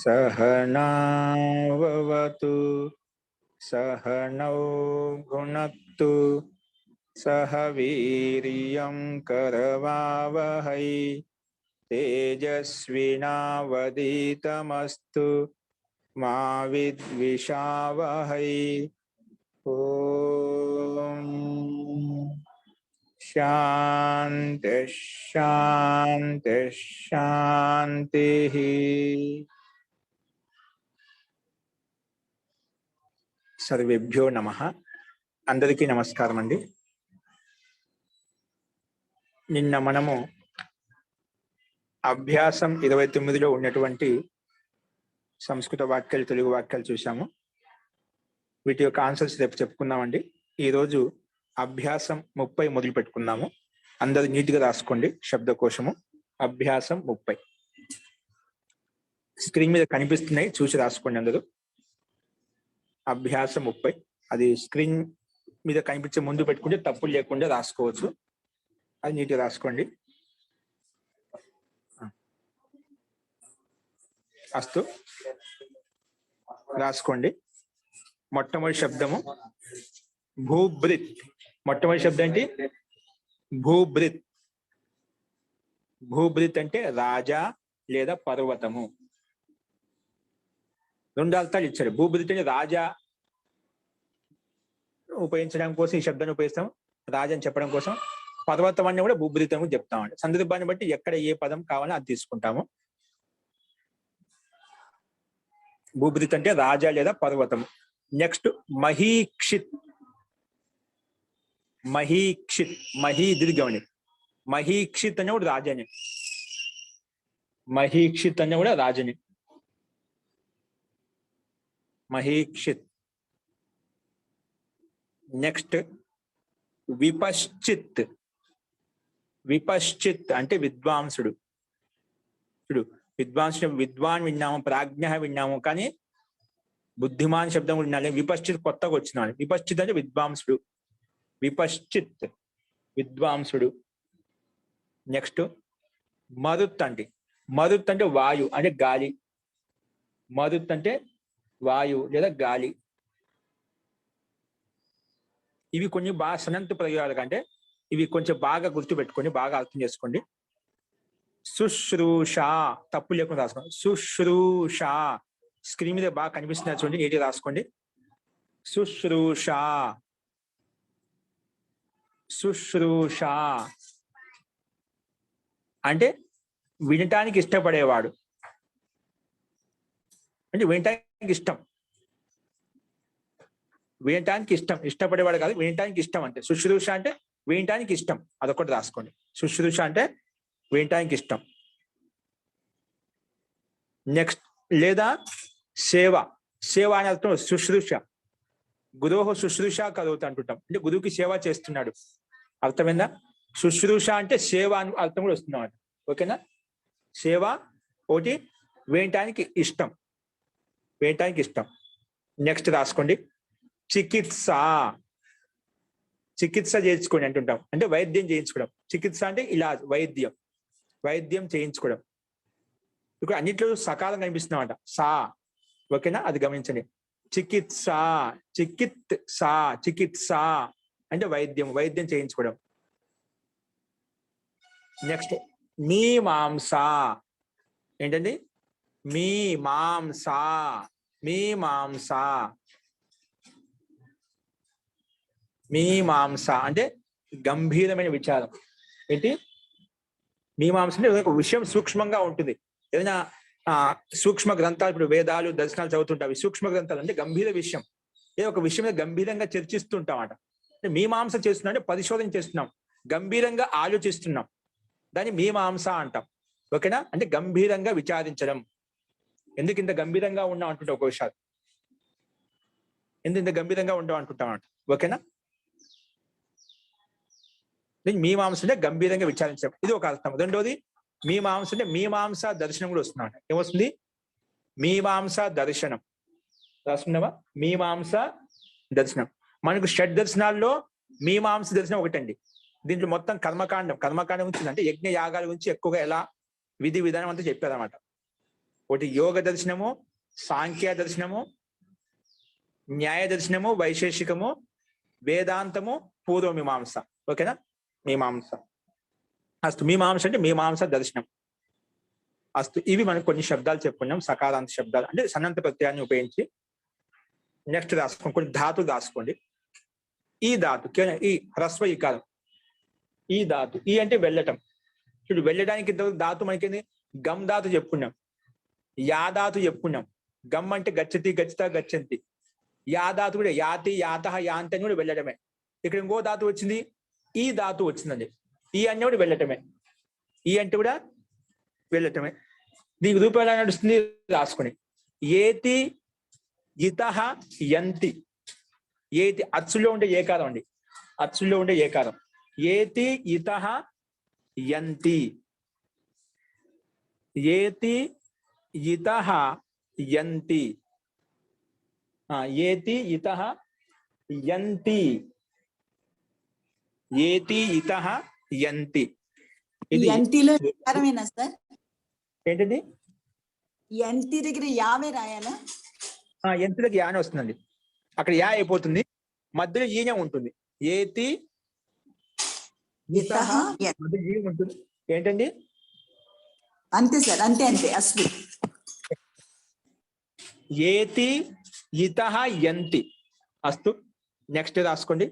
सहनाववतु सहनौ भुनक्तु सह वीर्यं करवावहै तेजस्विनावधीतमस्तु मा विद्विषावहै। ओम शांति शांति शांति। सर्वेभ्यो नमः। अंदरिकी नमस्कारम अंडी। నిన్న మనము అభ్యాసం 29లో ఉన్నటువంటి సంస్కృత వాక్యాలు తెలుగు వాక్యాలు చూసాము. వీటి యొక్క ఆన్సర్స్ రేపు చెప్పుకుందామండి. ఈరోజు అభ్యాసం 30 మొదలు పెట్టుకుందాము. అందరూ నీట్గా రాసుకోండి శబ్దకోశము. అభ్యాసం 30 స్క్రీన్ మీద కనిపిస్తున్నాయి, చూసి రాసుకోండి అందరూ. అభ్యాసం 30 అది స్క్రీన్ మీద కనిపించే ముందు పెట్టుకుంటే తప్పులు లేకుండా రాసుకోవచ్చు. అది నీట్గా రాసుకోండి. అస్తు రాసుకోండి. మొట్టమొదటి శబ్దము భూభృత్. మొట్టమొదటి శబ్దం ఏంటి? భూభృత్. భూభృత్ అంటే రాజా లేదా పర్వతము. రెండు అర్థాలు ఇచ్చాడు. భూభృత్ అంటే రాజా ఉపయోగించడం కోసం ఈ శబ్దాన్ని ఉపయోగిస్తాం, రాజా అని చెప్పడం కోసం. పర్వతం అన్ని కూడా భూభృతం చెప్తామండి. సందర్భాన్ని బట్టి ఎక్కడ ఏ పదం కావాలో అది తీసుకుంటాము. భూభృత్ అంటే రాజా లేదా పర్వతం. నెక్స్ట్ మహీక్షిత్. మహీక్షిత్, మహీ దీర్ఘమని. మహీక్షిత్ అనే కూడా రాజని. మహీక్షిత్ అనే కూడా రాజని. మహీక్షిత్. నెక్స్ట్ విపశ్చిత్. విపశ్చిత్ అంటే విద్వాంసుడు. చూడు, విద్వాంసుడు, విద్వాన్ విన్నాము, ప్రాజ్ఞ విన్నాము, కానీ బుద్ధిమాన్ శబ్దం కూడా వినాలి. విపశ్చిత్ కొత్తగా వచ్చినాడు. విపశ్చిత్ అంటే విద్వాంసుడు. విపశ్చిత్ విద్వాంసుడు. నెక్స్ట్ మరుత్ అంటే, మరుత్ అంటే వాయు అంటే గాలి. మరుత్ అంటే వాయు లేదా గాలి. ఇవి కొన్ని బాగా సనంత ప్రయోగాలు కంటే ఇవి కొంచెం బాగా గుర్తుపెట్టుకొని బాగా అర్థం చేసుకోండి. శుశ్రూష, తప్పు లేకుండా రాసుకోండి. శుశ్రూష స్క్రీన్ మీద బాగా కనిపిస్తున్నారు చూడండి, నీట్గా రాసుకోండి. శుశ్రూష. శుశ్రూష అంటే వినటానికి ఇష్టపడేవాడు, అంటే వినటానికి ఇష్టం. వినటానికి ఇష్టం, ఇష్టపడేవాడు కాదు, వినటానికి ఇష్టం. అంటే శుశ్రూష అంటే వినటానికి ఇష్టం, అదొకటి రాసుకోండి. శుశ్రూష అంటే వినటానికి ఇష్టం. నెక్స్ట్ లేదా సేవ. సేవ అనే అర్థం శుశ్రూష. గురువు శుశ్రూష కలుగుతా అంటుంటాం, అంటే గురువుకి సేవ చేస్తున్నాడు. అర్థమైందా? శుశ్రూష అంటే సేవ అని అర్థం కూడా వస్తున్నాం. ఓకేనా? సేవ ఒకటి, వినటానికి ఇష్టం. వినటానికి ఇష్టం. నెక్స్ట్ రాసుకోండి చికిత్స. చికిత్స చేయించుకోండి అంటుంటాం, అంటే వైద్యం చేయించుకోవడం. చికిత్స అంటే ఇలా వైద్యం, వైద్యం చేయించుకోవడం. ఇక్కడ అన్నిట్లో సకాలం కనిపిస్తున్నామంట, సా. ఓకేనా? అది గమనించండి. చికిత్స, చికిత్స, చికిత్స అంటే వైద్యం, వైద్యం చేయించుకోవడం. నెక్స్ట్ మీమాంస. ఏంటండి? మీమాంస. మీమాంస. మీమాంస అంటే గంభీరమైన విచారం. ఏంటి? మీమాంస అంటే ఒక విషయం సూక్ష్మంగా ఉంటుంది. ఏదైనా సూక్ష్మ గ్రంథాలు, ఇప్పుడు వేదాలు దర్శనాలు చదువుతుంటాయి. సూక్ష్మ గ్రంథాలు అంటే గంభీర విషయం, ఏదో ఒక విషయం మీద గంభీరంగా చర్చిస్తుంటామట. అంటే మీమాంస చేస్తున్నాం అంటే పరిశోధన చేస్తున్నాం, గంభీరంగా ఆలోచిస్తున్నాం, దాన్ని మీమాంస అంటాం. ఓకేనా? అంటే గంభీరంగా విచారించడం. ఎందుకు ఇంత గంభీరంగా ఉన్నాం అంటుంటాం ఒక విషయాలు, ఎందుకు ఇంత గంభీరంగా ఉంటాం అంటుంటాం అంట. ఓకేనా? మీమాంస అంటే గంభీరంగా విచారించడం, ఇది ఒక అర్థం. రెండోది మీమాంస అంటే మీమాంస దర్శనం కూడా వస్తున్నాడు. ఏమొస్తుంది? మీమాంస దర్శనం రాసుకున్నావా? మీమాంస దర్శనం. మనకు షడ్ దర్శనాల్లో మీమాంస దర్శనం ఒకటండి. దీంట్లో మొత్తం కర్మకాండం, కర్మకాండం గురించి, అంటే యజ్ఞ యాగాల గురించి ఎక్కువగా ఎలా విధి విధానం అంతా చెప్పారన్నమాట. ఒకటి యోగ దర్శనము, సాంఖ్య దర్శనము, న్యాయ దర్శనము, వైశేషికము, వేదాంతము, పూర్వమీమాంస. ఓకేనా? మీమాంస. అస్తు. మీమాంస అంటే మీమాంస దర్శనం. అస్తు. ఇవి మనకు కొన్ని శబ్దాలు చెప్పుకున్నాం, సకారాంత శబ్దాలు అంటే సన్నంత ప్రత్యయాన్ని ఉపయోగించి. నెక్స్ట్ రాసుకోండి, కొన్ని ధాతులు రాసుకోండి. ఈ ధాతు ఈ హ్రస్వ ఈకారం. ఈ ధాతు ఈ అంటే వెళ్ళటం. చూడు, వెళ్ళడానికి ధాతు మనకి గమ్ ధాతు చెప్పుకున్నాం, యా ధాతు చెప్పుకున్నాం. గమ్ అంటే గచ్చతి, గచ్చిత, గచ్చంతి. యా ధాతు కూడా యాతి, యాత, యాంతి అని కూడా వెళ్ళటమే. ఇక్కడ ఇంకో ధాతు వచ్చింది, ఈ ధాతు వచ్చిందండి. ఈ అన్నీ కూడా వెళ్ళటమే. ఈ అంటే కూడా వెళ్ళటమే. దీనికి రూపం ఎలా నడుస్తుంది రాసుకొని. ఏతి ఇతః యంతి. ఏతి అచ్చులో ఉండే ఏకారం అండి, అచ్చులో ఉండే ఏకారం. ఏతి ఇతః యంతి. ఏతి ఇతః యంతి. ఏతి ఇతః యంతి. ఏతి ఇతః యంతి. ఇది యంతిలో ఏకారమేనా సార్? ఏంటండి? యంతి దగ్గర యావే రాయాలా? యంతి దగ్గర యానే వస్తుందండి. అక్కడ యా అయిపోతుంది, మధ్యలో ఈనే ఉంటుంది. ఏతి ఇతః మధ్య ఈ ఉంటుంది. ఏంటండి? అంతే సార్, అంతే అంతే అసలు. ఏతి ఇతః యంతి. అస్తు. నెక్స్ట్ రాసుకోండి.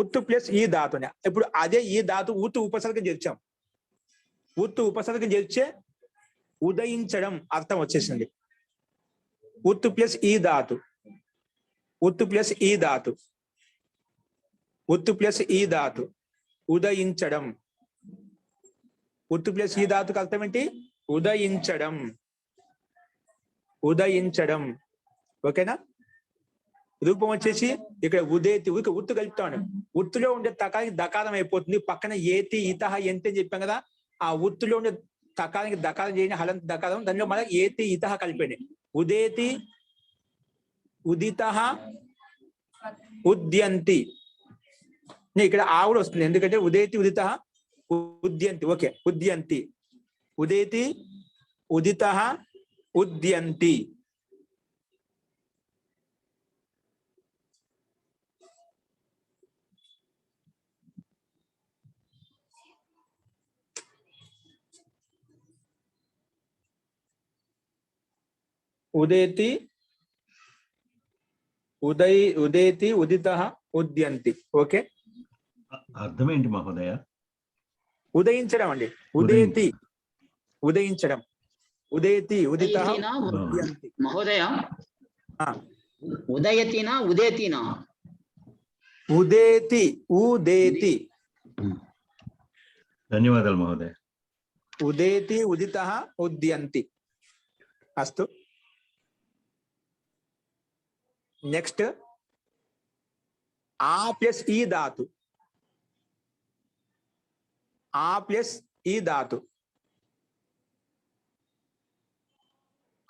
ఉత్తు ప్లస్ ఈ ధాతుని. ఇప్పుడు అదే ఈ ధాతు ఉత్తు ఉపసర్గం చేర్చాం. ఉత్తు ఉపసర్గం చేర్చే ఉదయించడం అర్థం వచ్చేసింది. ఉత్తు ప్లస్ ఈ ధాతు, ఉత్తు ప్లస్ ఈ ధాతు, ఉత్తు ప్లస్ ఈ ధాతు, ఉదయించడం. ఉత్తు ప్లస్ ఈ ధాతుకు అర్థం ఏంటి? ఉదయించడం. ఉదయించడం. ఓకేనా? రూపం వచ్చేసి ఇక్కడ ఉదేతి. ఉత్తు కలుపుతాను. ఉత్తులో ఉండే తకానికి దకారం అయిపోతుంది. పక్కన ఏతి ఇతః యంతి అని చెప్పాం కదా. ఆ ఉత్తులో ఉండే తకానికి దకారం చేయని హలంత దకారం, దానిలో మళ్ళీ ఏతి ఇతః కలిపండి. ఉదేతి, ఉదితః, ఉద్యంతి. ఇక్కడ ఆవిడ వస్తుంది, ఎందుకంటే ఉదేతి ఉదితః ఉద్యంతి. ఓకే, ఉద్యంతి. ఉదేతి ఉదితః ఉద్యంతి. ఉదేతి ఉదేతి ఉదితః ఉద్యంతి. ఓకే, అర్థం ఏంటి మహోదయ? ఉదయించడం అండి. ఉదేతి ఉదయించడం. ఉదేతి ఉదితః ఉద్యంతి. మహోదయ, ఉదయతినా ఉదేతినా? ఉదేతి ఉదేతి. ధన్యవాదాలు మహోదయ. ఉదేతి ఉదితః ఉద్యంతి. అస్తు. నెక్స్ట్ ఆ ప్లస్ ఈ ధాతు. ఆ ప్లస్ ఈ ధాతు.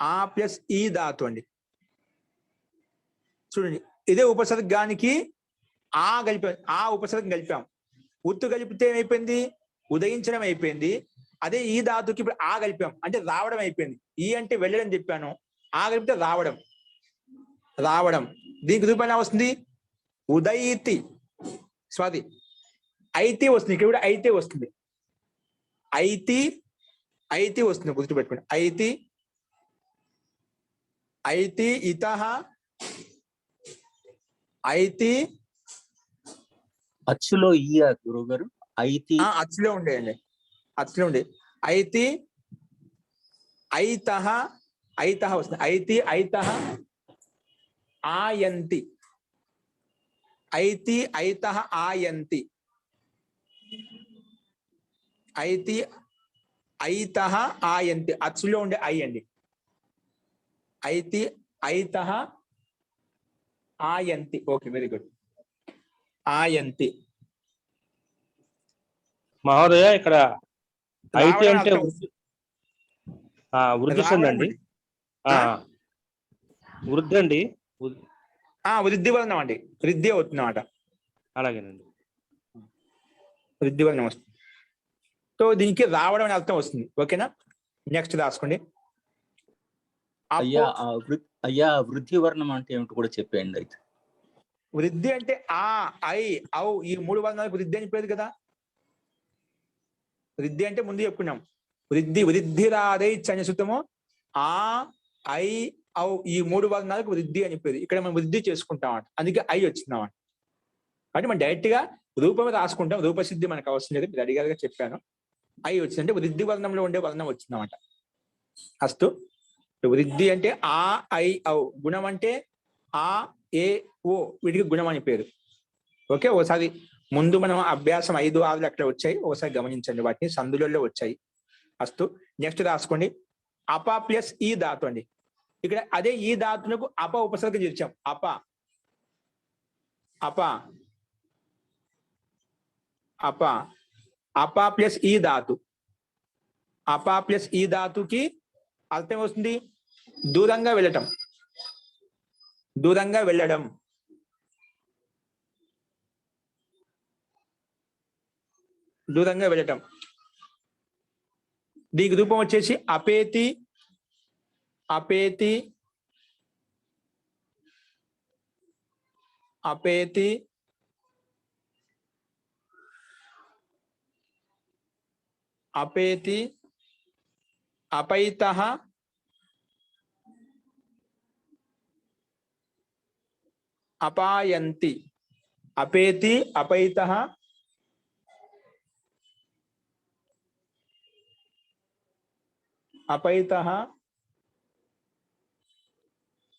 ఆ ప్లస్ ఈ ధాతు అండి. చూడండి, ఇదే ఉపసర్గానికి ఆ కలిపాం, ఆ ఉపసర్గం కలిపాం. ఉత్తు కలిపితే ఏమైపోయింది? ఉదయించడం అయిపోయింది. అదే ఈ ధాతుకి ఇప్పుడు ఆ కలిపాం, అంటే రావడం అయిపోయింది. ఈ అంటే వెళ్ళడం చెప్పాను, ఆ కలిపితే రావడం. రావడం. దీనికి రూపం వస్తుంది ఉదయితి. స్వాతి అయితే వస్తుంది. ఇక్కడ కూడా అయితే వస్తుంది. ఐతి ఐతి వస్తుంది, గుర్తుపెట్టుకోండి. ఐతి ఐతి ఇతః ఐతి. అచ్చులో ఈ గురువు గారు ఐతి అచ్చులో ఉండేయండి, అచ్చులో ఉండే. ఐతి ఐతః ఐతః వస్తుంది. ఐతి ఐతః ఆయంతి. ఐతి ఐతః ఆయంతి. ఐతి ఐతః ఆయంతి. అచ్చులో ఉండే ఐ అండి. ఐతి ఐతః ఆయంతి. Okay, very good. ఆయంతి. మహోదయ, ఇక్కడ ఐతి అంటే వృద్ధి చెందండి. వృద్ధి అండి, వృద్ధి వలన అండి, వృద్ధి అవుతుందన్నమాట. అలాగేనండి. వృద్ధి వర్ణం వస్తుంది. సో దీనికి రావడం అనే అర్థం వస్తుంది. ఓకేనా, నెక్స్ట్ రాసుకోండి. అయ్యా అయ్యా వృద్ధి వర్ణం అంటే ఏమిటి కూడా చెప్పేయండి అయితే. వృద్ధి అంటే ఆ, ఐ, ఔ ఈ 3 వర్ణాలకు వృద్ధి అని పేరు కదా. వృద్ధి అంటే ముందు చెప్పుకున్నాం, వృద్ధిరాదై చనిసుతము ఆ, ఐ, ఔ ఈ 3 వర్ణాలకు వృద్ధి అని పేరు. ఇక్కడ మనం వృద్ధి చేసుకుంటాం, అందుకే ఐ వచ్చిందాం. అంటే మనం డైరెక్ట్ గా రూపం రాసుకుంటాం, రూపసిద్ధి మనకు అవసరం లేదు, మీరు అడిగారుగా చెప్పాను. ఐ వచ్చిందంటే వృద్ధి వర్ణంలో ఉండే వర్ణం వచ్చిందన్నమాట. అస్తు, వృద్ధి అంటే ఆ, ఐ, ఔ. గుణం అంటే ఆ, ఏ, ఓ వీటికి గుణం అని పేరు. ఓకే, ఓసారి ముందు మనం అభ్యాసం 5, 6 అక్కడ వచ్చాయి, ఒకసారి గమనించండి, వాటిని సందులలో వచ్చాయి. అస్తు, నెక్స్ట్ రాసుకోండి. అప ప్లస్ ఈ ధాతు అండి. ఇక్కడ అదే ఈ ధాతునకు అప ఉపసర్గ చేర్చాం. అప అప అప అప ప్లస్ ఈ ధాతు. అప ప్లస్ ఈ ధాతుకి అర్థం వస్తుంది దూరంగా వెళ్ళటం, దూరంగా వెళ్ళడం. దూరంగా వెళ్ళటం. దీనికి రూపం వచ్చేసి అపేతి, అపేతి, అపేతి, అపేతి, అపైతః, అపాయంతి. అపేతి, అపైతః, అపైతః,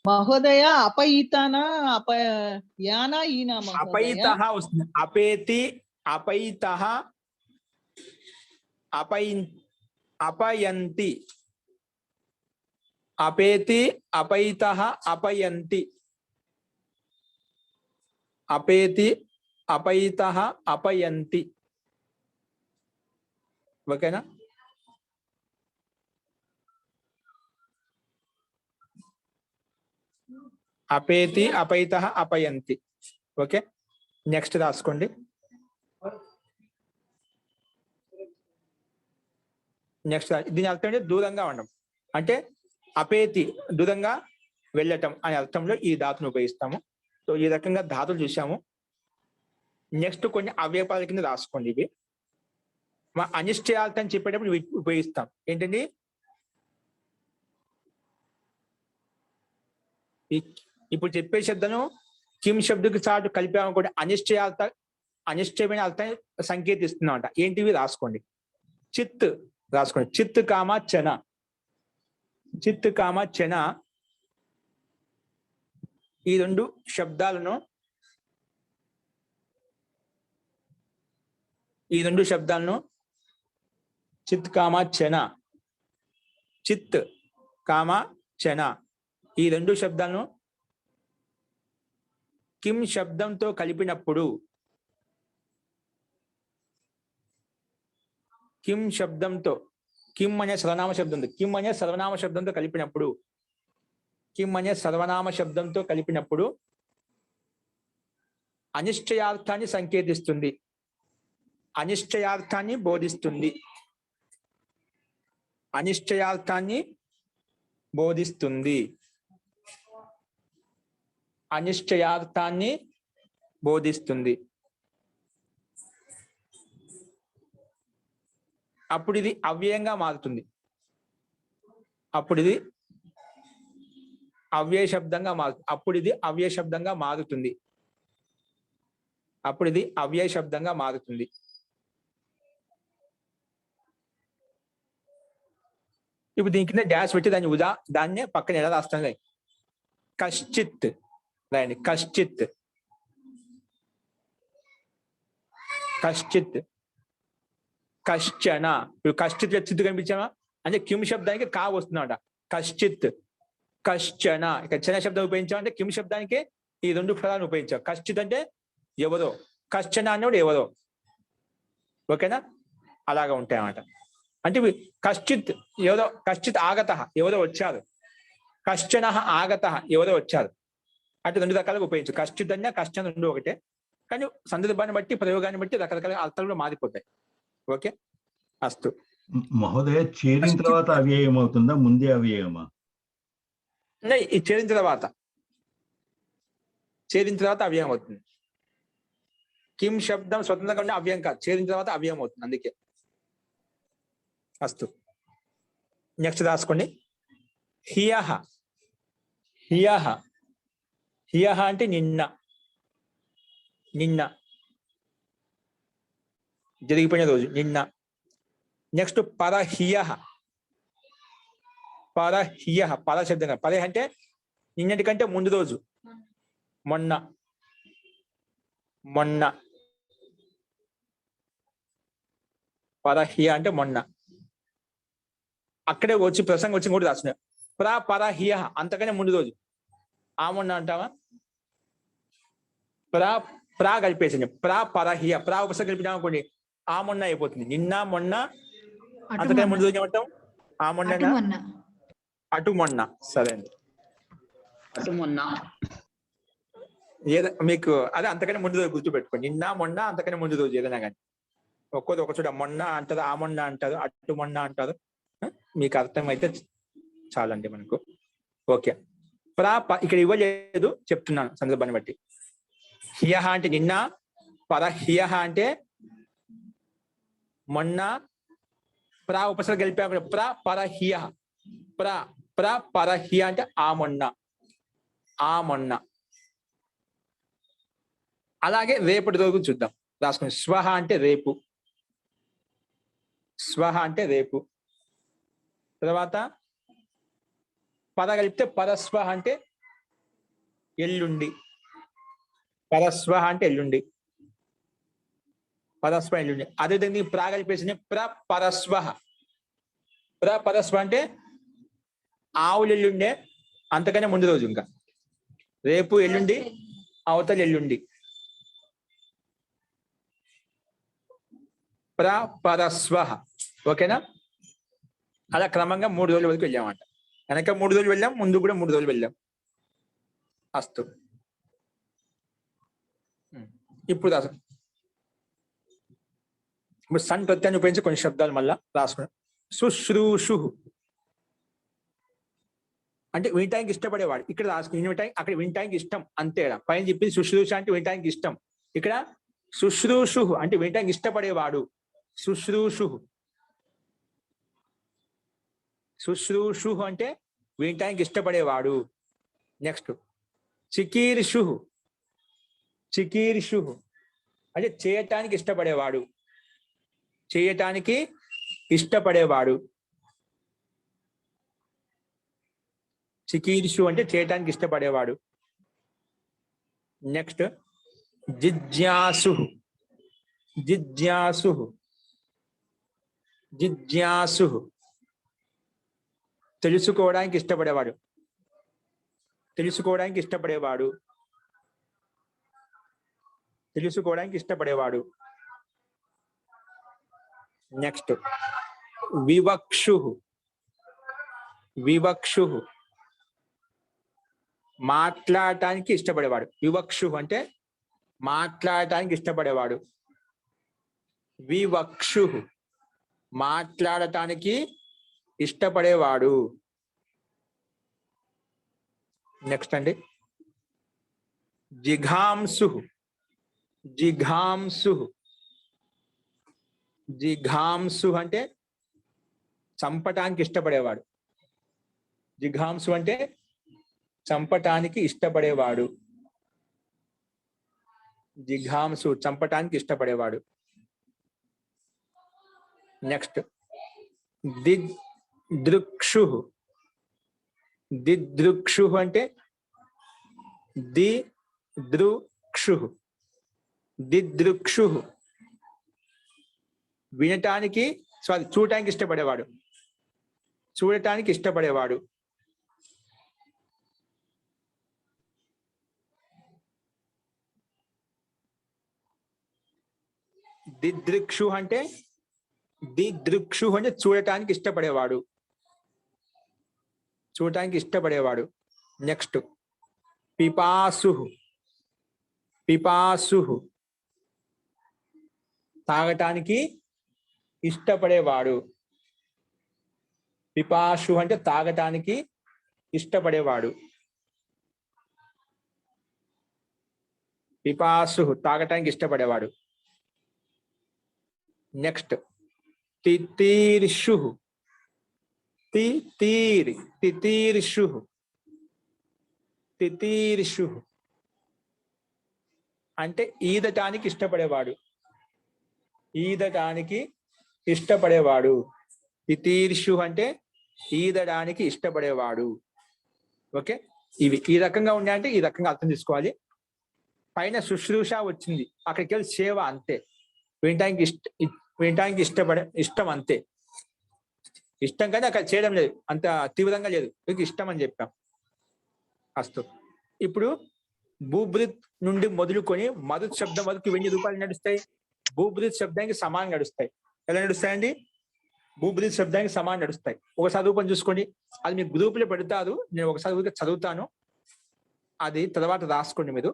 మహోదయ అపయితానా అపయానా ఈనా మహోదయ? అపైతః వస్తుంది. అపేతి, అపైతః, అపయంతి. అపేతి, అపైతః, అపయంతి. అపేతి, అపైతః, అపయంతి. ఓకేనా? అపేతి, అపైతః, అపయంతి. ఓకే, నెక్స్ట్ రాసుకోండి. నెక్స్ట్ దీని అర్థం అంటే దూరంగా ఉండడం. అంటే అపేతి దూరంగా వెళ్ళటం అనే అర్థంలో ఈ ధాతును ఉపయోగిస్తాము. సో ఈ రకంగా ధాతులు చూసాము. నెక్స్ట్ కొన్ని అవ్యయపాల కింద రాసుకోండి. ఇవి మా అనిశ్చయార్థం అని చెప్పేటప్పుడు ఉపయోగిస్తాం. ఏంటండి? ఇప్పుడు చెప్పే శబ్దను కిమ్ శబ్దకు చాటు కలిపామనుకోండి, అనిశ్చయమైన అర్థాన్ని సంకేతిస్తున్నామంట. ఏంటివి రాసుకోండి. చిత్ రాసుకోండి. చిత్ కామ చన, చిత్ కామ చన ఈ 2 శబ్దాలను చిత్ కామ చన, చిత్ కామ చన ఈ 2 శబ్దాలను కిమ్ శబ్దంతో కలిపినప్పుడు, కిమ్ శబ్దంతో, కిమ్ అనే సర్వనామ శబ్దంతో, కిమ్ అనే సర్వనామ శబ్దంతో కలిపినప్పుడు, కిమ్ అనే సర్వనామ శబ్దంతో కలిపినప్పుడు అనిశ్చయార్థాన్ని సంకేతిస్తుంది, అనిశ్చయార్థాన్ని బోధిస్తుంది, అనిశ్చయార్థాన్ని బోధిస్తుంది, అనిశ్చయార్థాన్ని బోధిస్తుంది. అప్పుడు ఇది అవ్యయంగా మారుతుంది. అప్పుడు ఇది అవ్యయ శబ్దంగా మారుతుంది. అప్పుడు ఇది అవ్యయ శబ్దంగా మారుతుంది. అప్పుడు ఇది అవ్యయ శబ్దంగా మారుతుంది. ఇప్పుడు దీని కింద డాష్ పెట్టి దాన్ని పక్కన ఎలా రాస్తాను? కశ్చిత్ రాయండి. కశ్చిత్, కశ్చిత్, కశ్చన. ఇప్పుడు కశ్చిత్ చిత్ కనిపించామా అంటే కిమ్ శబ్దానికి కా వస్తుందన్నమాట. కశ్చిత్, కశ్చన. ఇక చన శబ్దం ఉపయోగించామంటే కిమ్ శబ్దానికి ఈ 2 పదాలను ఉపయోగించాం. కశ్చిత్ అంటే ఎవరో, కశ్చన అన్నవాడు ఎవరో. ఓకేనా? అలాగా ఉంటాయి అన్నమాట. అంటే కశ్చిత్ ఎవరో, కశ్చిత్ ఆగత ఎవరో వచ్చారు, కశ్చన ఆగత ఎవరో వచ్చారు. అంటే 2 రకాలుగా ఉపయోగించు. కశ్చిత్ అన్న కశ్చన 2 ఒకటే. కానీ సందర్భాన్ని బట్టి ప్రయోగాన్ని బట్టి రకరకాల అర్థాలు కూడా మారిపోతాయి. ఓకే, అస్తు. మహోదయ చేరిన తర్వాత అవ్యయం అవుతుందా, ముందే అవ్యయమా? ఈ చేరిన తర్వాత అవ్యయం అవుతుంది. కిం శబ్దం స్వతంత్రంగా ఉంటే అవ్యయం కాదు, చేరిన తర్వాత అవ్యయం అవుతుంది. అందుకే అస్తు. నెక్స్ట్ రాసుకోండి. హియహ. హియహ. హియహ అంటే నిన్న, నిన్న జరిగిపోయిన రోజు, నిన్న. నెక్స్ట్ పరహియహ. పరహియహ, పర శబ్దంగా. పరే అంటే నిన్నటి కంటే ముందు రోజు, మొన్న, మొన్న. పరహియ అంటే మొన్న. అక్కడే వచ్చి ప్రసంగం వచ్చి కూడా రాసిన పరహియ, అంతకనే ముందు రోజు. ఆ మొన్న అంటావా? ప్రా కలిపేసి పరహియ, ఉపసర్గ కలిపినా అనుకోండి ఆ మొన్న అయిపోతుంది. నిన్న, మొన్న, అంతకనే ముందు రోజు ఏమంటాం? ఆ మొన్న, అటు మొన్న. సరే అండి, అటు మొన్న. ఏదో మీకు అదే అంతకనే ముందు రోజు గుర్తుపెట్టుకోండి. నిన్న, మొన్న, అంతకనే ముందు రోజు ఏదైనా కానీ. ఒక్కోది ఒక చోట మొన్న అంటారు, ఆ మొన్న అంటారు, అటు మొన్న అంటారు. మీకు అర్థమైతే చాలండి మనకు. ఓకే, ఇక్కడ ఇవ్వలేదు, చెప్తున్నాను సందర్భాన్ని బట్టి. హియహ అంటే నిన్న, పరహియహ అంటే మొన్న, ఉపసర్గ కలిపా పరహియ. పరహియ అంటే ఆ మొన్న, ఆ మొన్న. అలాగే రేపటి రోజు చూద్దాం, రాసుకోండి. స్వహ అంటే రేపు, స్వహ అంటే రేపు. తర్వాత పద కలిపితే పరస్వహ అంటే ఎల్లుండి, పరస్వహ అంటే ఎల్లుండి, పరస్వ ఎల్లుండి. అదేవిధంగా ప్రా కలిపేసి పరస్వహ. పరస్వ అంటే ఆవులు ఎల్లుండే, అంతకనే ముందు రోజు. ఇంకా రేపు ఎల్లుండి, అవతల ఎల్లుండి. పరస్వహ. ఓకేనా? అలా క్రమంగా 3 రోజుల వరకు వెళ్ళామంట. వెనక 3 రోజులు వెళ్ళాం, ముందు కూడా 3 రోజులు వెళ్ళాం. అస్తు. ఇప్పుడు రాసు. ఇప్పుడు సన్ ప్రత్యయాన్ని ఉపయోగించి కొన్ని శబ్దాలు మళ్ళా రాసుకున్నాం. శుశ్రూషు అంటే వినటానికి ఇష్టపడేవాడు. ఇక్కడ రాసుకుని వినటానికి, అక్కడ వినటానికి ఇష్టం, అంతే. పైన చెప్పింది శుశ్రూష అంటే వినటానికి ఇష్టం. ఇక్కడ శుశ్రూషు అంటే వినటానికి ఇష్టపడేవాడు. శుశ్రూషు, శుశ్రూషు అంటే వినటానికి ఇష్టపడేవాడు. నెక్స్ట్ చికీర్షు. చికీర్షు అంటే చేయటానికి ఇష్టపడేవాడు, చేయటానికి ఇష్టపడేవాడు. చికీర్షు అంటే చేయటానికి ఇష్టపడేవాడు. నెక్స్ట్ జిజ్ఞాసు. జిజ్ఞాసు. జిజ్ఞాసు తెలుసుకోవడానికి ఇష్టపడేవాడు, తెలుసుకోవడానికి ఇష్టపడేవాడు, తెలుసుకోవడానికి ఇష్టపడేవాడు. నెక్స్ట్ వివక్షు. వివక్షు మాట్లాడటానికి ఇష్టపడేవాడు. వివక్షు అంటే మాట్లాడటానికి ఇష్టపడేవాడు. వివక్షు మాట్లాడటానికి ఇష్టపడేవాడు. నెక్స్ట్ అండి జిఘాంసు. జిఘాంసు. జిఘాంసు అంటే చంపటానికి ఇష్టపడేవాడు. జిఘాంసు అంటే చంపటానికి ఇష్టపడేవాడు. జిఘాంసు చంపటానికి ఇష్టపడేవాడు. నెక్స్ట్ దిదృక్షు. దిదృక్షు అంటే దిదృక్షు. దిదృక్షు వినటానికి, సారీ చూడటానికి ఇష్టపడేవాడు. చూడటానికి ఇష్టపడేవాడు. దిదృక్షు అంటే చూడటానికి ఇష్టపడేవాడు. చూడటానికి ఇష్టపడేవాడు. నెక్స్ట్ పిపాసు. పిపాసు తాగటానికి ఇష్టపడేవాడు. పిపాసు అంటే తాగటానికి ఇష్టపడేవాడు. పిపాసు తాగటానికి ఇష్టపడేవాడు. నెక్స్ట్ తితీర్షు. తితీర్షు. తితీర్షు అంటే ఈదటానికి ఇష్టపడేవాడు. ఈదటానికి ఇష్టపడేవాడు. తితీర్షు అంటే ఈదడానికి ఇష్టపడేవాడు. ఓకే, ఇవి ఈ రకంగా ఉన్నాయంటే ఈ రకంగా అర్థం చేసుకోవాలి. పైన శుశ్రూష వచ్చింది, అక్కడికి వెళ్ళి సేవ అంతే. వినటానికి ఇష్టం అంతే. ఇష్టం కానీ అక్కడ చేయడం లేదు, అంత తీవ్రంగా లేదు, మీకు ఇష్టం అని చెప్పాం. అస్తు. ఇప్పుడు భూభృత్ నుండి మొదలుకొని మరుత్ శబ్దం వరకు ఎన్ని రూపాయలు నడుస్తాయి? భూభృత్ శబ్దానికి సమానం నడుస్తాయి. ఎలా నడుస్తాయండి? భూభృత్ శబ్దానికి సమానం నడుస్తాయి. ఒకసారి రూపం చూసుకోండి, అది మీ గ్రూపులో పెడతారు, నేను ఒకసారి చదువుతాను, అది తర్వాత రాసుకోండి మీరు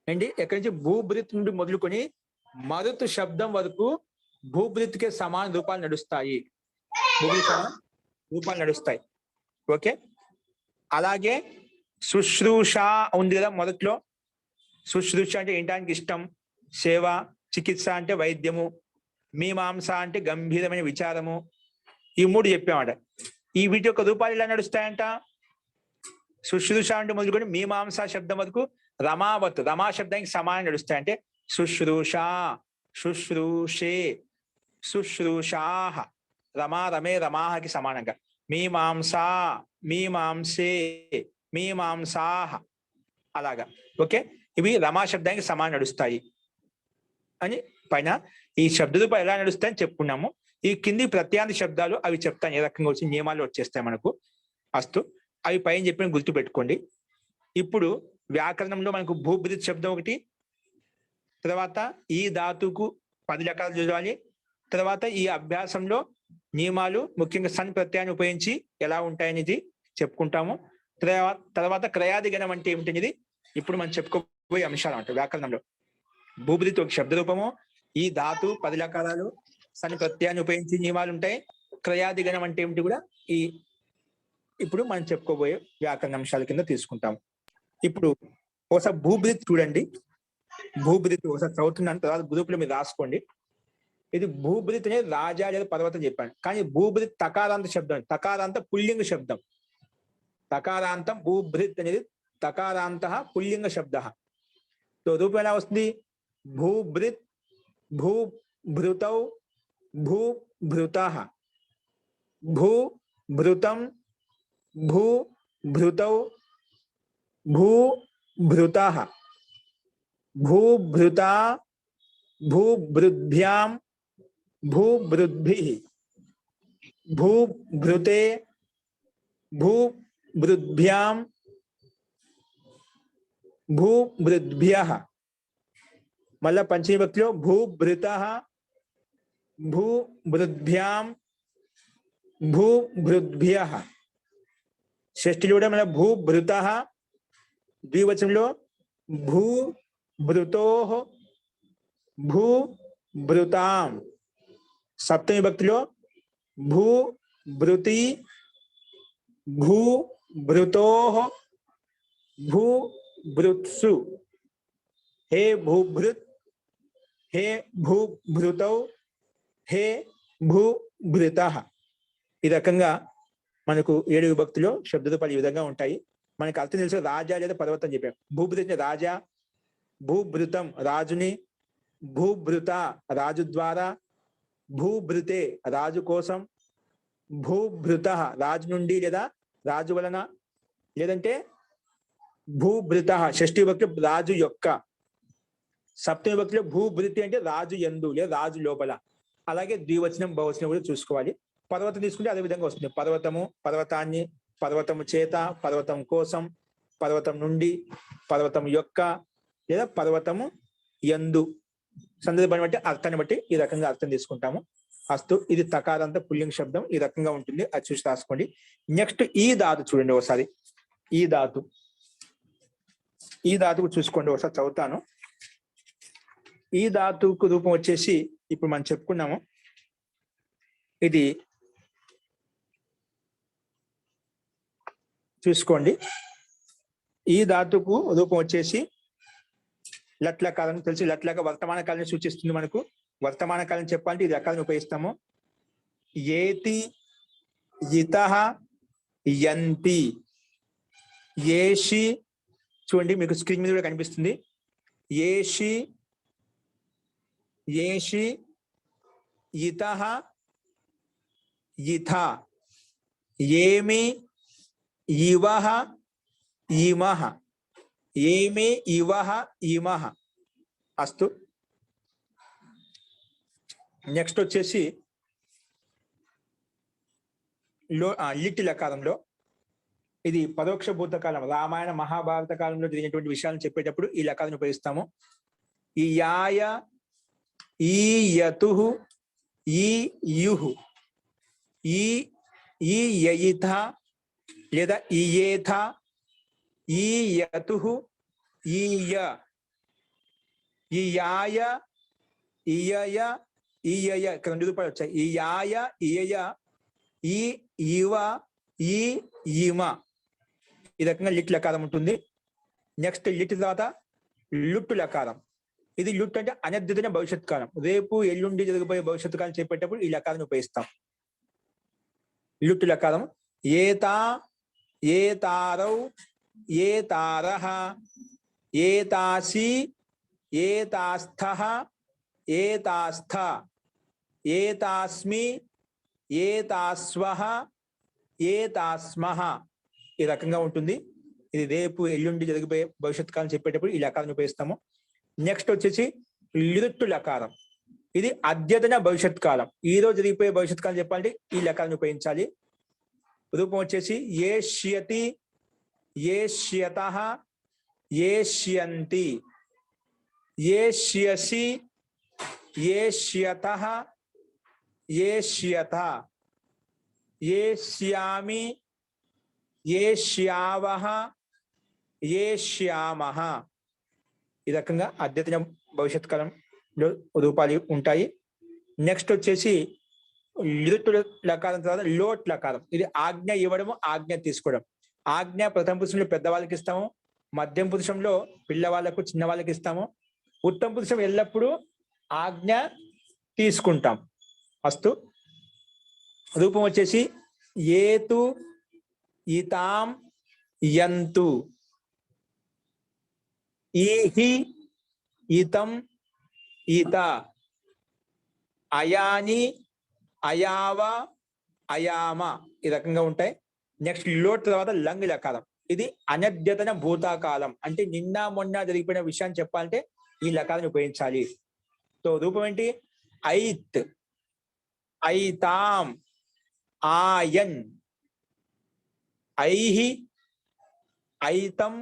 అండి. ఎక్కడి నుంచి భూభృత్ నుండి మొదలుకొని మరుత్ శబ్దం వరకు భూభృత్కే సమాన రూపాలు నడుస్తాయి. భూభృత్ సమాన రూపాలు నడుస్తాయి. ఓకే, అలాగే శుశ్రూష ఉంది కదా మొదట్లో. శుశ్రూష అంటే ఏంటానికి ఇష్టం, సేవ. చికిత్స అంటే వైద్యము. మీమాంస అంటే గంభీరమైన విచారము. ఈ మూడు చెప్పామట. ఈ వీటి యొక్క రూపాలు ఎలా నడుస్తాయంట? శుశ్రూష అంటే మొదలుకొని మీమాంస శబ్దం వరకు రమావత్, రమా శబ్దానికి సమానం నడుస్తాయంటే శుశ్రూష, శుశ్రూషే, శుశ్రూషాహ. రమా, రమే, రమాహకి సమానంగా. మీమాంస, మీమాంసే, మీమాంసాహ. అలాగా. ఓకే, ఇవి రమా శబ్దానికి సమానం నడుస్తాయి అని పైన ఈ శబ్ద రూపాలు ఎలా నడుస్తాయని చెప్పుకున్నాము. ఈ కింది ప్రత్యాంత శబ్దాలు అవి చెప్తాను, ఏ రకంగా వచ్చి నియమాలు వచ్చేస్తాయి మనకు. అస్తు, అవి పైన చెప్పిన గుర్తు పెట్టుకోండి. ఇప్పుడు వ్యాకరణంలో మనకు భూభృత్ శబ్దం ఒకటి, తర్వాత ఈ ధాతుకు 10 రకాలు చూడాలి. తర్వాత ఈ అభ్యాసంలో నియమాలు ముఖ్యంగా సన్ ప్రత్యయాన్ని ఉపయోగించి ఎలా ఉంటాయనేది చెప్పుకుంటాము. తర్వాత క్రయాది గణం అంటే ఏమిటనేది ఇప్పుడు మనం చెప్పుకోబోయే అంశాలు అంటారు. వ్యాకరణంలో భూభృత్ ఒక శబ్ద రూపము, ఈ ధాతు 10 రకాలు, సన్ ప్రత్యయాన్ని ఉపయోగించి నియమాలు ఉంటాయి. క్రయాది గణం అంటే ఏమిటి కూడా ఇప్పుడు మనం చెప్పుకోబోయే వ్యాకరణ అంశాల కింద తీసుకుంటాము. ఇప్పుడు ఒకసారి భూభృత్ చూడండి. భూభృత్ ఒకసారి చదువుతున్నాను, తర్వాత గ్రూప్ లో మీరు రాసుకోండి. ఇది భూభృత్ అనేది రాజా లేదా పర్వతం చెప్పాను, కానీ భూభృత్ తకారాంత శబ్దం. తకారాంత పుల్లింగ శబ్దం. తకారాంతం భూభృత్ అనేది తకారాంత పుల్లింగ శబ్ద. సో రూపం ఎలా వస్తుంది? భూభృత్, భూభృతౌ, భూభృతః, భూభృతం, భూభృతౌ, భూభృతః, భూభృతా, భూభృద్భ్యాం, భూభృద్భిః, భూభృతే, భూభృద్భ్యాం, భూభృద్భ్యః. మళ్ళా పంచమీ విభక్తిలో భూభృతః, భూభృద్భ్యాం, భూభృద్భ్యః. షష్ఠిలో కూడా మన భూభృతః. ద్వివచనంలో భూభృతోః, భూభృతాం. సప్తమి విభక్తిలో భూభృతి, భూభృతోః, భూభృత్సు. హే భూభృత్, హే భూభృతౌ, హే భూభృతః. ఈ రకంగా మనకు 7 విభక్తిలో శబ్ద రూపాలు ఈ విధంగా ఉంటాయి. మనకు అర్థం తెలుసు, రాజా లేదా పర్వతం చెప్పాం. భూభృత రాజా, భూభృతం రాజుని, భూభృత రాజు ద్వారా, భూభృతే రాజు కోసం, భూభృత రాజు నుండి లేదా రాజు వలన, లేదంటే భూభృత షష్ఠి విభక్తి రాజు యొక్క. సప్తమి విభక్తిలో భూభృతి అంటే రాజు యందు లేదా రాజు లోపల. అలాగే ద్వివచనం బహువచనం కూడా చూసుకోవాలి. పర్వతం తీసుకుంటే అదే విధంగా వస్తుంది. పర్వతము, పర్వతాన్ని, పర్వతము చేత, పర్వతం కోసం, పర్వతం నుండి, పర్వతం యొక్క, లేదా పర్వతము యందు. సందర్భాన్ని బట్టి అర్థాన్ని బట్టి ఈ రకంగా అర్థం తీసుకుంటాము. అస్తు, ఇది తకారాంత పుల్లింగ శబ్దం ఈ రకంగా ఉంటుంది. అది చూసి రాసుకోండి. నెక్స్ట్ ఈ ధాతు చూడండి ఒకసారి. ఈ ధాతు, ఈ ధాతువు చూసుకోండి ఒకసారి, చదువుతాను. ఈ ధాతువుకు రూపం వచ్చేసి ఇప్పుడు మనం చెప్పుకున్నాము. ఇది చూసుకోండి. ఈ ధాతుకు రూపం వచ్చేసి లట్లకారం. తెలిసి లట్లక వర్తమాన కాలాన్ని సూచిస్తుంది. మనకు వర్తమాన కాలం చెప్పాలంటే ఇది రకాలను ఉపయోగిస్తాము. ఏతి, ఇతః, యంతి, ఏషి. చూడండి, మీకు స్క్రీన్ మీద కూడా కనిపిస్తుంది. ఏషి, ఏషి, ఇతః, ఇథ, ఏమి, ఇవః, ఇమః, ఏమి, ఇవః, ఇమః. అస్తు. నెక్స్ట్ వచ్చేసి లిట్ లకారంలో ఇది పరోక్ష భూతకాలం, రామాయణ మహాభారత కాలంలో జరిగినటువంటి విషయాలను చెప్పేటప్పుడు ఈ లకారాన్ని ఉపయోగిస్తాము. ఈ యాయ, ఈ యతుః, ఈ యుః, ఈ యయిథ లేదా ఇయేథ, ఈ యతుః, ఈ య, ఈ యాయ, ఇయయ, ఈయయ. ఇక్కడ 2 రూపాయలు వచ్చాయి. ఈ యాయ, ఇయయ, ఈ ఇవ, ఈ ఇమ. ఈ రకంగా లిట్ లకారం ఉంటుంది. నెక్స్ట్ లిట్ తర్వాత లుట్టు లకారం. ఇది లుట్ అంటే అనర్థిత భవిష్యత్ కాలం, రేపు ఎల్లుండి జరిగిపోయే భవిష్యత్తు కాలం చెప్పేటప్పుడు ఈ లకారాన్ని ఉపయోగిస్తాం. లుట్టు లకారం. ఏతా, ఏతారౌ, ఏతారః, ఏతాసి, ఏతాస్థః, ఏతాస్థ, ఏతాస్మి, ఏతాస్వః, ఏతాస్మః. ఈ రకంగా ఉంటుంది. ఇది రేపు ఎల్లుండి జరిగిపోయే భవిష్యత్ కాలం చెప్పేటప్పుడు ఈ లకారాన్ని ఉపయోగిస్తాము. నెక్స్ట్ వచ్చేసి లిరుట్టు లకారం. ఇది అద్యతన భవిష్యత్ కాలం, ఈ రోజు జరిగిపోయే భవిష్యత్ కాలం చెప్పాలంటే ఈ లకారాన్ని ఉపయోగించాలి. రూపం వచ్చేసి ఏష్యతి, ఏష్యతః, ఏష్యంతి, ఏష్యసి, ఏష్యతః, ఏష్యత, ఏష్యామి, ఏష్యావః, ఏష్యామః. ఈ రకంగా అద్యతన భవిష్యత్ కాలంలో రూపాలు ఉంటాయి. నెక్స్ట్ వచ్చేసి లిరుట్టు లకారం తర్వాత లోట్ లకారం. ఇది ఆజ్ఞ ఇవ్వడము, ఆజ్ఞ తీసుకోవడం. ఆజ్ఞ ప్రథమ పురుషంలో పెద్దవాళ్ళకి ఇస్తాము, మధ్యం పురుషంలో పిల్లవాళ్ళకు, చిన్న వాళ్ళకి ఇస్తాము. ఉత్తమ పురుషం ఎల్లప్పుడూ ఆజ్ఞ తీసుకుంటాం. అస్తు. రూపం వచ్చేసి ఏతు, ఇతాం, యంతు, ఈహి, ఇతం, ఇత, అయాని, అయావ, అయామ. ఈ రకంగా ఉంటాయి. నెక్స్ట్ లోట్ తర్వాత లంగ్ లకారం. ఇది అనద్యతన భూతకాలం, అంటే నిన్న మొన్న జరిగిపోయిన విషయాన్ని చెప్పాలంటే ఈ లకారాన్ని ఉపయోగించాలి. సో రూపం ఏంటి? ఐత్, ఐతాం, ఆయన్, ఐహి, ఐతం,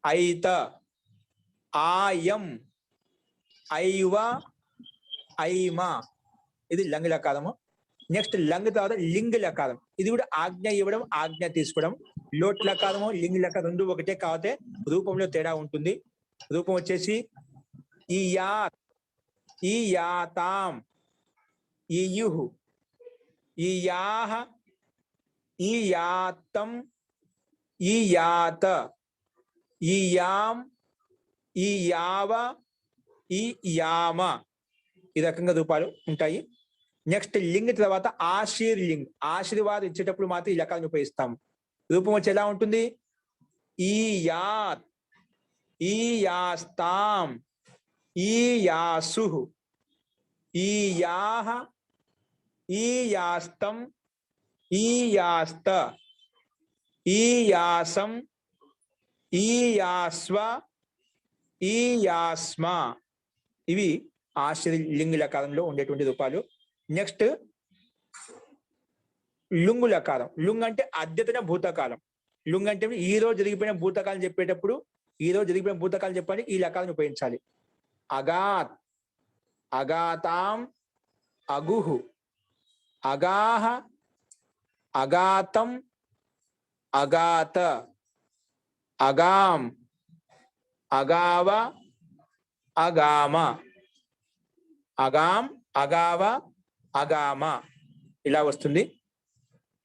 ఐత, ఆయం, ఐవ, ఐమ. ఇది లంగ్ లకారము. నెక్స్ట్ లంగ్ తర్వాత లింగ్ లకారం. ఇది కూడా ఆజ్ఞ ఇవ్వడం, ఆజ్ఞ తీసుకోవడం. లోట్ లకారము, లింగ్ లకారం రెండు ఒకటే, కాకపోతే రూపంలో తేడా ఉంటుంది. రూపం వచ్చేసి ఇయాత్, ఇయాతాం, ఇయుః, ఇయాహ, ఇయాతం, ఇయాత, ఇయాం, ఇయావ, ఇయామ. ఈ రకంగా రూపాలు ఉంటాయి. నెక్స్ట్ లింగ్ తర్వాత ఆశీర్లింగ్. ఆశీర్వాదం ఇచ్చేటప్పుడు మాత్రం ఈ లకాలను ఉపయోగిస్తాము. రూపం వచ్చి ఎలా ఉంటుంది? ఈయాత్, ఈయాస్తాం, ఈయాసుః, ఈయాహ, ఈయాస్తం, ఈయాస్త, ఈయాసం, ఈయాస్వ, ఈయాస్మ. ఇవి ఆశ్చర్యలింగ లకారంలో ఉండేటువంటి రూపాలు. నెక్స్ట్ లుంగు లకారం. లుంగ్ అంటే అద్యతన భూతకాలం. లుంగ్ అంటే ఈ రోజు జరిగిపోయిన భూతకాలం చెప్పేటప్పుడు, ఈ రోజు జరిగిపోయిన భూతకాలం చెప్పాలి ఈ లకారాన్ని ఉపయోగించాలి. అగాత్, అగాతాం, అగుః, అగాహ, అగాతం, అగాత, అగాం, అగావ, అగామ, అగాం, అగావ, అగామ ఇలా వస్తుంది.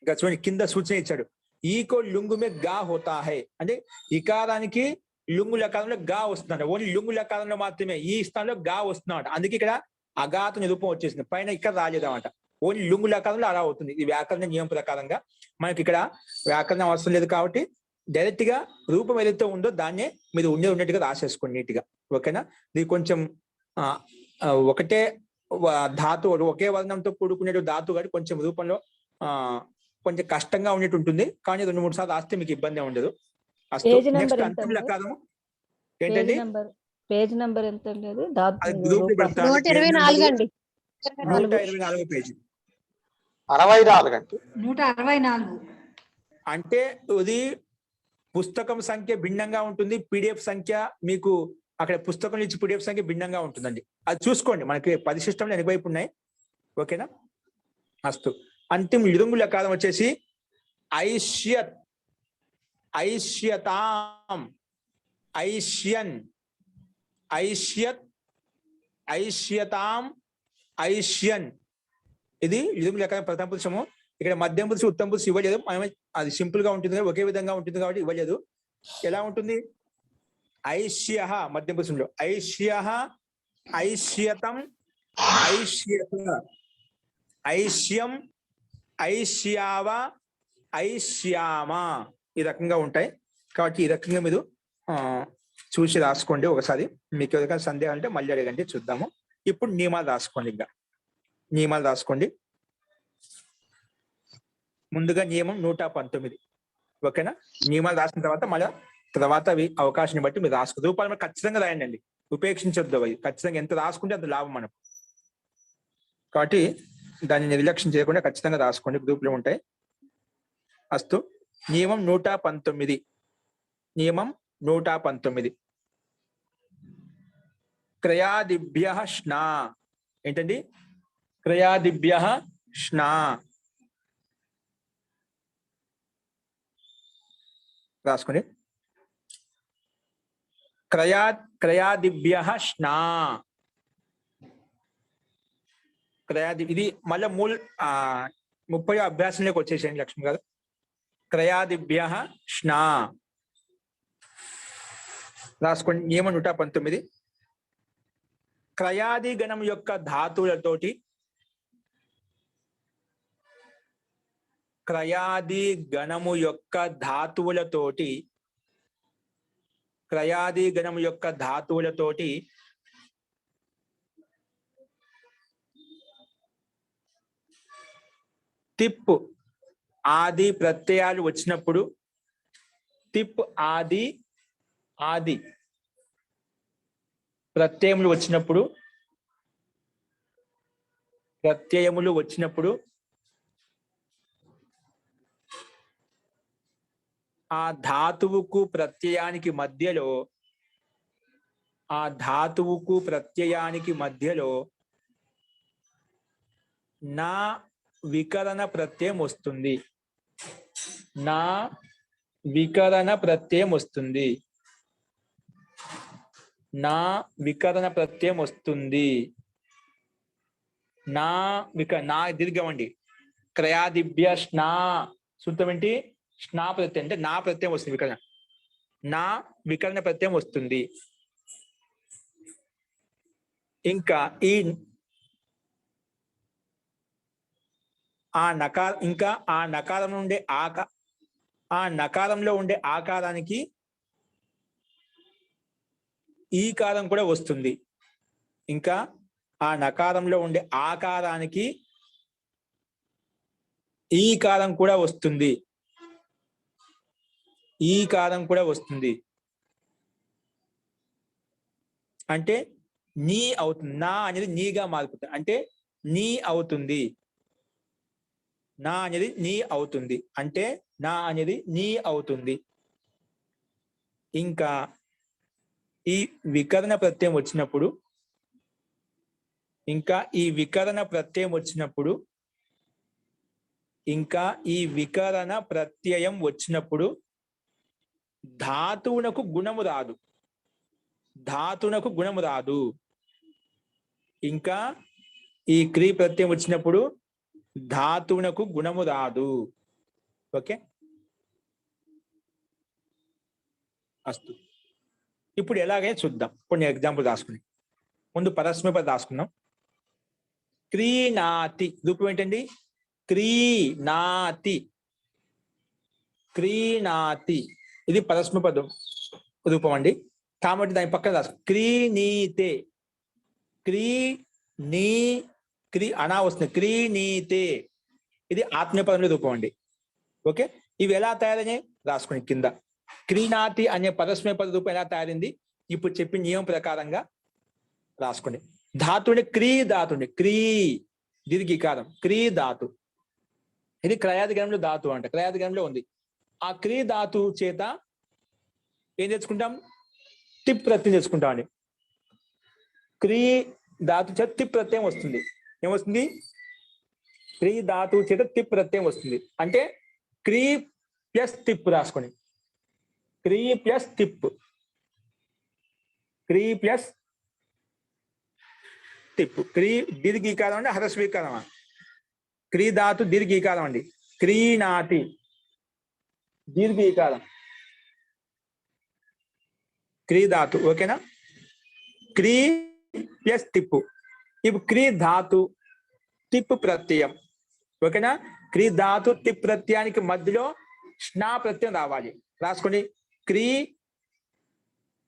ఇంకా చూడండి కింద సూచన ఇచ్చాడు, ఈకో లుంగు మే గా హోతా హై అంటే ఇకారానికి లుంగు లకారంలో గా వస్తున్నాడు. ఓన్లీ లుంగు లకారంలో మాత్రమే ఈ స్థానంలో గా వస్తున్నాడు. అందుకే ఇక్కడ అగాత నిరూపం వచ్చేసింది, పైన ఇక్కడ రాలేదన్నమాట. ఓన్లీ లుంగు లకారంలో అలా అవుతుంది. ఈ వ్యాకరణ నియమం ప్రకారంగా మనకి ఇక్కడ వ్యాకరణం అవసరం లేదు కాబట్టి డైరెక్ట్ గా రూపం ఏదైతే ఉందో దాన్నే మీరు ఉన్నట్టుగా రాసేసుకోండి నీట్ గా. ఓకేనా? ఇది కొంచెం ఒకటే ధాతు, ఒకే వర్ణంతో కూడుకునే ధాతు కాబట్టి కొంచెం రూపంలో కొంచెం కష్టంగా ఉండేట్టు ఉంటుంది. కానీ 2-3 సార్లు రాస్తే మీకు ఇబ్బంది ఉండదు. నెక్స్ట్ అంతిమ లకారము ఏంటండి? పేజ్ నంబర్ ఎంత అండి? అది అది గ్రూప్ పెడతాను. 124 అండి. 124 పేజీ. 64 అండి. 164 అంటే ఇది పుస్తకం సంఖ్య భిన్నంగా ఉంటుంది, పీడిఎఫ్ సంఖ్య మీకు అక్కడ పుస్తకం నుంచి పీడిఎఫ్ సంఖ్య భిన్నంగా ఉంటుందండి. అది చూసుకోండి, మనకి 10 సిస్టంలు ఎన్ని వైపు ఉన్నాయి. ఓకేనా? అస్తు. అంతిమ లింగు లకారం వచ్చేసి ఐష్యత్, ఐష్యతాం, ఐష్యన్, ఐష్యత్, ఐష్యతాం, ఐష్యన్. ఇది లింగు లకారం ప్రథమ పురుషము. ఇక్కడ మధ్యం పురుషు ఉత్తమ పురుషు ఇవ్వలేదు, అది సింపుల్ గా ఉంటుంది, ఒకే విధంగా ఉంటుంది కాబట్టి ఇవ్వలేదు. ఎలా ఉంటుంది? ఐష్య మధ్యం పురుషంలో ఐష్య, ఐష్యతం, ఐష్యత, ఐష్యం, ఐష్యావ, ఐష్యామ ఈ రకంగా ఉంటాయి. కాబట్టి ఈ రకంగా మీరు చూసి రాసుకోండి ఒకసారి. మీకు ఎవరికైనా సందేహం అంటే మళ్ళీ అడగండి, చూద్దాము. ఇప్పుడు నియమాలు రాసుకోండి. ఇంకా నియమాలు రాసుకోండి. ముందుగా నియమం 119. ఓకేనా? నియమాలు రాసిన తర్వాత మళ్ళీ అవి అవకాశాన్ని బట్టి మీరు రాసుకో. రూపాయలు మీరు ఖచ్చితంగా రాయండి అండి, ఉపేక్షించొద్దు. అవి ఖచ్చితంగా ఎంత రాసుకుంటే అంత లాభం మనకు. కాబట్టి దాన్ని నిర్లక్ష్యం చేయకుండా ఖచ్చితంగా రాసుకోండి, గ్రూప్లో ఉంటాయి. అస్తు. నియమం 119. నియమం 119. క్రయాదిభ్య స్నా. ఏంటండి? క్రయాదిభ్య స్నా రాసుకోండి. క్రయాదిభ్య స్నా. ఇది మళ్ళీ 30 అభ్యాసంలోకి వచ్చేసేయండి లక్ష్మి గారు. క్రయాదిభ్య స్నా రాసుకోండి. నియమం 119. క్రయాది గణం యొక్క ధాతువులతోటి, క్రయాది గణము యొక్క ధాతువులతోటి, క్రయాది గణము యొక్క ధాతువులతోటి తిప్ ఆది ప్రత్యయాలు వచ్చినప్పుడు, తిప్ ఆది ప్రత్యయములు వచ్చినప్పుడు, ప్రత్యయములు వచ్చినప్పుడు ఆ ధాతువుకు ప్రత్యయానికి మధ్యలో, ఆ ధాతువుకు ప్రత్యయానికి మధ్యలో నా వికరణ ప్రత్యయం వస్తుంది. నా వికరణ ప్రత్యయం వస్తుంది. నా వికరణ ప్రత్యయం వస్తుంది. నా దీర్ఘం అండి. క్రయాదిభ్య స్నా సూత్రం ఏంటి? స్నా ప్రత్యయం అంటే నా ప్రత్యయం వస్తుంది, వికరణ. నా వికరణ ప్రత్యయం వస్తుంది. ఇంకా ఈ ఆ నకారం నుండే ఆ నకారంలో ఉండే ఆకారానికి ఈ కారం కూడా వస్తుంది. ఇంకా ఆ నకారంలో ఉండే ఆకారానికి ఈ కారం కూడా వస్తుంది. ఈ కారం కూడా వస్తుంది. అంటే నీ అవుతుంది. నా అనేది నీగా మారిపోతుంది. అంటే నీ అవుతుంది. నా అనేది నీ అవుతుంది. అంటే నా అనేది నీ అవుతుంది. ఇంకా ఈ వికరణ ప్రత్యయం వచ్చినప్పుడు, ఇంకా ఈ వికరణ ప్రత్యయం వచ్చినప్పుడు, ఇంకా ఈ వికరణ ప్రత్యయం వచ్చినప్పుడు ధాతువునకు గుణము రాదు. ధాతునకు గుణము రాదు. ఇంకా ఈ క్రీ ప్రత్యయం వచ్చినప్పుడు ధాతువునకు గుణము రాదు. ఓకే, అస్తు. ఇప్పుడు ఎలాగైనా చూద్దాం. కొన్ని ఎగ్జాంపుల్ రాసుకుని ముందు పరస్మైపది రాసుకున్నాం. క్రీనాతి రూపం ఏంటండి? క్రీనాతి. క్రీనాతి ఇది పరస్మైపద రూపం అండి. కాబట్టి దాని పక్కన రాసు క్రీనీతే. క్రీ అనా వస్తుంది. క్రీనీతే ఇది ఆత్మీయపదంలో రూపం అండి. ఓకే, ఇవి ఎలా తయారయ్యాయి రాసుకుని కింద. క్రీనాతి అనే పరస్మైపద రూపం ఎలా తయారైంది ఇప్పుడు చెప్పిన నియమం ప్రకారంగా రాసుకోండి. ధాతుని క్రీ ధాతుని క్రీ దీర్ఘికారం క్రీ ధాతు. ఇది క్రయాదిగణంలో ధాతు అంట, క్రయాదిగణంలో ఉంది. ఆ క్రీ ధాతు చేత ఏం తెచ్చుకుంటాం? తిప్ ప్రత్యయం తెచ్చుకుంటాం అండి. క్రీ ధాతు చేత తిప్ ప్రత్యయం వస్తుంది. ఏమొస్తుంది? క్రీ ధాతు చేత తిప్ ప్రత్యయం వస్తుంది. అంటే క్రీ ప్లస్ తిప్ రాసుకోండి. క్రీ ప్లస్ తిప్. క్రీ ప్లస్ తిప్. క్రీ దీర్ఘీకారం అండి, హరస్వీకారమా? క్రీ ధాతు దీర్ఘీకారం అండి. క్రీనాతి దీర్ఘీకారం క్రీ ధాతు. ఓకేనా? క్రీ ప్లస్ తిప్పు. ఇప్పుడు క్రీ ధాతు తిప్పు ప్రత్యయం. ఓకేనా? క్రీ ధాతు తిప్ ప్రత్యయానికి మధ్యలో స్నా ప్రత్యయం రావాలి. రాసుకోండి. క్రీ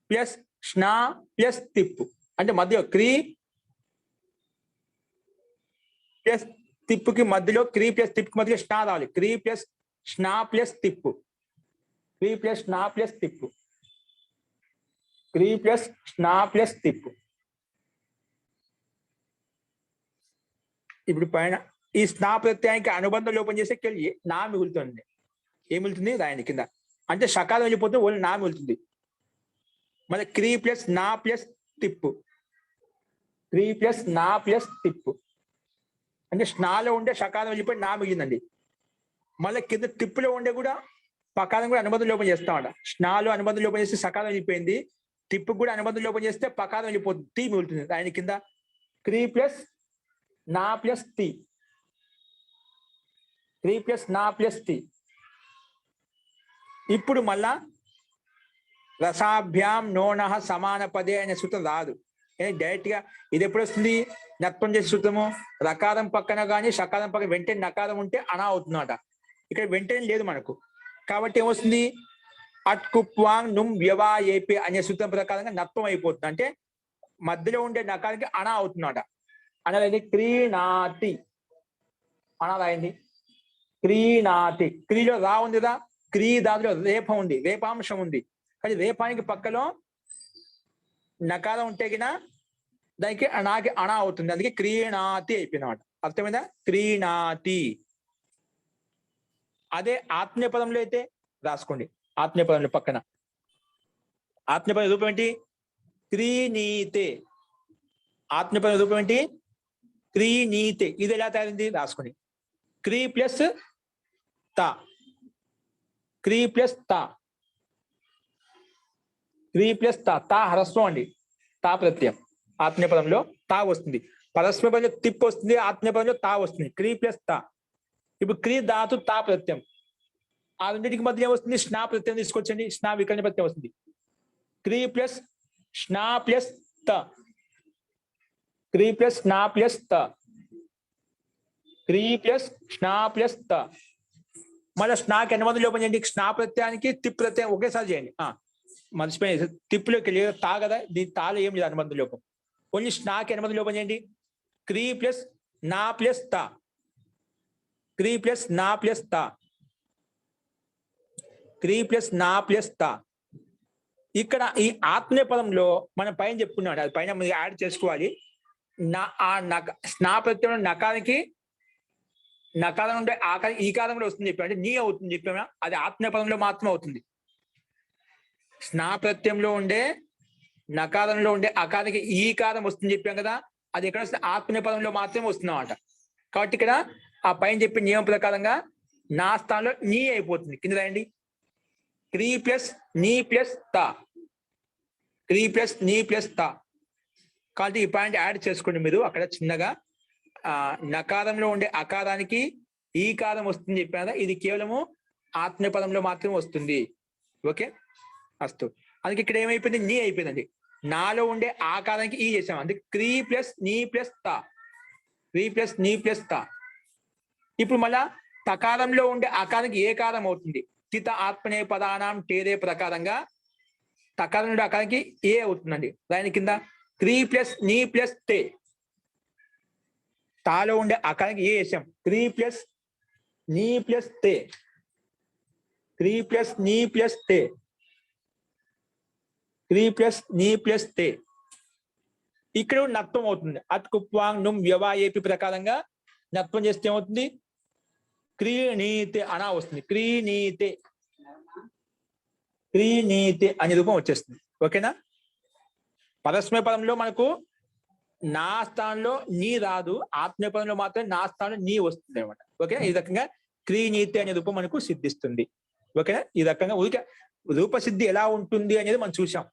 ప్లస్ స్నా ప్లస్ తిప్పు అంటే మధ్యలో క్రీ ప్లస్ తిప్పుకి మధ్యలో క్రీ ప్లస్ తిప్పుకి మధ్యలో స్నా రావాలి. క్రీ ప్లస్ స్నా ప్లస్ తిప్పు. క్రీ ప్లస్ స్నా ప్లస్ తిప్పు. క్రీ ప్లస్ స్నా ప్లస్ తిప్పు. ఇప్పుడు పైన ఈ స్నా ప్రత్యయానికి అనుబంధం లోపం చేస్తే నా మిగులుతుంది. ఏం మిగులుతుంది? రాయండి కింద. అంటే షకారం వెళ్ళిపోతే ఓన్లీ నా మిగులుతుంది. మళ్ళీ క్రీ ప్లస్ నా ప్లస్ తిప్పు. క్రీ ప్లస్ నా ప్లస్ తిప్పు అంటే స్నాలో ఉండే షకారం వెళ్ళిపోయి నా మిగిలిందండి. మళ్ళీ కింద తిప్పులో ఉండే కూడా పకారం కూడా అనుబంధం లోపం చేస్తామంట. స్నాలో అనుబంధం లోపం చేస్తే సకారం వెళ్ళిపోయింది. తిప్పు కూడా అనుబంధం లోపం చేస్తే పకారం వెళ్ళిపోతుంది. టీ మిగులుతుంది. ఆయన కింద క్రీ ప్లస్ నా ప్లస్ టీ. క్రీ ప్లస్ నా ప్లస్ టీ. ఇప్పుడు మళ్ళా రసాభ్యాం నోణ సమాన పదే అనే సూత్రం రాదు. డైరెక్ట్ గా ఇది ఎప్పుడు వస్తుంది? నత్వం చేసే సూత్రము. రకారం పక్కన కానీ షకారం పక్కన వెంటనే నకారం ఉంటే అనా అవుతుందట. ఇక్కడ వెంటనే లేదు మనకు. కాబట్టి ఏమొస్తుంది? అట్కుప్వాంగ్ నుమ్ వ్యవా ఏపీ అనే సూత్రం ప్రకారంగా నత్వం అయిపోతుంది. అంటే మధ్యలో ఉండే నకారానికి అనా అవుతుందట. అనేది క్రీనాతి. అనా రాయండి. క్రీనాతి. క్రీలో రా ఉందిదా? క్రీ దాంట్లో రేపం ఉంది, రేపాంశం ఉంది. కానీ రేపానికి పక్కలో నకారం ఉంటే గిన దానికి అనాకి అనా అవుతుంది. అందుకే క్రీణాతి అయిపోయినమాట. అర్థమైందా? క్రీణాతి. అదే ఆత్మీయ పదంలో అయితే రాసుకోండి. ఆత్మీయ పదంలో పక్కన ఆత్మీయ పదం రూపం ఏంటి? క్రీనీతే. ఆత్మీయ పదం రూపం ఏంటి? క్రీనీతే. ఇది ఎలా తయారైంది రాసుకోండి. క్రీ ప్లస్ తా. క్రీ ప్లస్ తా. క్రీ ప్లస్ తా. తా హ్రస్వం అండి. తా ప్రత్యయం ఆత్మీయ పదంలో తా వస్తుంది. పరస్మయ పదంలో తిప్పు వస్తుంది. ఆత్మీయ పదంలో తా వస్తుంది. క్రీ ప్లస్ తా. ఇప్పుడు క్రీ ధాతు తా ప్రత్యయం. ఆ రెండింటికి మధ్య ఏమొస్తుంది? స్నా ప్రత్యయం తీసుకొచ్చండి. స్నా వికరణ ప్రత్యయం వస్తుంది. క్రీ ప్లస్ స్నా ప్లస్ త. క్రీ ప్లస్ స్నా ప్లస్ త. క్రీ ప్లస్ స్నా ప్లస్ త. మళ్ళీ స్నాకి అనుబంధం లోపం చేయండి. స్నా ప్రత్యయానికి తిప్ ప్రత్యయం ఒకేసారి చేయండి. మర్చిపోయింది. తిప్పులోకి లేదు తా కదా, దీని తాలో ఏం లేదు అనుబంధం లోపం. ఓన్లీ స్నాకి అనుబంధం లోపం చేయండి. క్రీ ప్లస్ నా ప్లస్ తా. క్రీ ప్లస్ నా ప్లస్ తా. క్రీ ప్లస్ నా ప్లస్ తా. ఇక్కడ ఈ ఆత్మీయ పదంలో మనం పైన చెప్పుకున్నాం. అది పైన మీరు యాడ్ చేసుకోవాలి. స్నా ప్రత్యయం నకారానికి నకారం ఉంటే ఆకారం ఈ కాలం కూడా వస్తుంది చెప్పాం. అంటే నీ అవుతుంది చెప్పామా? అది ఆత్మీయ పదంలో మాత్రమే అవుతుంది. స్నా ప్రత్యయంలో ఉండే నకారంలో ఉండే అకారానికి ఈ కారం వస్తుంది చెప్పాం కదా, అది ఎక్కడ వస్తుంది? ఆత్మీయ పదంలో మాత్రమే వస్తుంది అన్నమాట. కాబట్టి ఇక్కడ ఆ పైన చెప్పిన నియమం ప్రకారంగా నా స్థానంలో నీ అయిపోతుంది. కింద రాయండి. క్రీ ప్లస్ నీ ప్లస్ తా. క్రీ ప్లస్ నీ ప్లస్ తా. కాబట్టి ఈ పాయింట్ యాడ్ చేసుకోండి మీరు అక్కడ చిన్నగా. నకారంలో ఉండే అకారానికి ఈ కారం వస్తుంది చెప్పారా, ఇది కేవలము ఆత్మీయ పదంలో మాత్రమే వస్తుంది. ఓకే అస్తు. అందుకే ఇక్కడ ఏమైపోయింది, నీ అయిపోయిందండి. నాలో ఉండే ఆకారానికి ఈ చేసాం, అందుకే క్రీ ప్లస్ నీ ప్లస్ తా, క్రీ ప్లస్ నీ ప్లస్ తా. ఇప్పుడు మళ్ళా తకారంలో ఉండే ఆకారానికి ఏ కారం అవుతుంది, స్థిత ఆత్మనే పదానాం టేరే ప్రకారంగా తకారం ఉండే ఆకారానికి ఏ అవుతుందండి. దాని కింద క్రీ ప్లస్ నీ ప్లస్ తే, తాలో ఉండే ఆకారానికి ఏ వేసాం, క్రీ ప్లస్ నీ ప్లస్ తే, క్రీ ప్లస్ నీ ప్లస్ తే, క్రీ ప్లస్ నీ ప్లస్ తే. ఇక్కడ నత్వం అవుతుంది. అత్కుప్వాంగ్ నుం వ్యవాయేపి ప్రకారంగా నత్వం చేస్తే ఏమవుతుంది, క్రీణీతే అనా వస్తుంది. క్రీణీతే, క్రీణీతే అనే రూపం వచ్చేస్తుంది. ఓకేనా. పరస్మయ పదంలో మనకు నా స్థానంలో నీ రాదు, ఆత్మీయ పదంలో మాత్రమే నా స్థానంలో నీ వస్తుంది అనమాట. ఓకేనా. ఈ రకంగా క్రీణీతే అనే రూపం మనకు సిద్ధిస్తుంది. ఓకేనా. ఈ రకంగా రూపసిద్ధి ఎలా ఉంటుంది అనేది మనం చూసాం.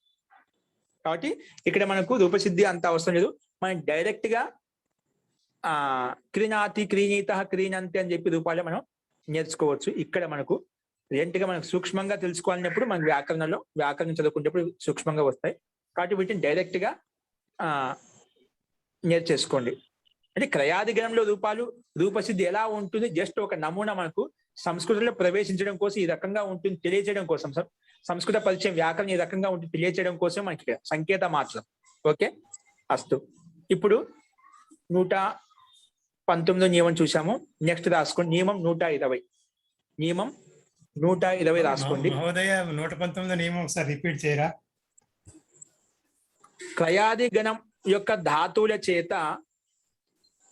కాబట్టి ఇక్కడ మనకు రూపసిద్ధి అంత అవసరం లేదు. మనం డైరెక్ట్ గా క్రీణాతి, క్రీణీత, క్రీణంతి అని చెప్పి రూపాల్లో మనం నేర్చుకోవచ్చు. ఇక్కడ మనకు రెంట్గా మనకు సూక్ష్మంగా తెలుసుకోవాలన్నప్పుడు మన వ్యాకరణం చదువుకునేటప్పుడు సూక్ష్మంగా వస్తాయి. కాబట్టి వీటిని డైరెక్ట్ గా నేర్చేసుకోండి. అంటే క్రయాది గణంలో రూపసిద్ధి ఎలా ఉంటుంది జస్ట్ ఒక నమూనా మనకు సంస్కృతంలో ప్రవేశించడం కోసం ఈ రకంగా ఉంటుంది తెలియజేయడం కోసం, సంస్కృత పరిచయం వ్యాకరణం ఈ రకంగా ఉంటుంది తెలియజేయడం కోసం మనకి సంకేత మాత్రం. ఓకే అస్తు. ఇప్పుడు 119 నియమం చూసాము. నెక్స్ట్ రాసుకోండి నియమం 120. నియమం 120 రాసుకోండి. మహోదయ 119 నియమం ఒకసారి రిపీట్ చేయరా. క్రయాది గణం యొక్క ధాతువుల చేత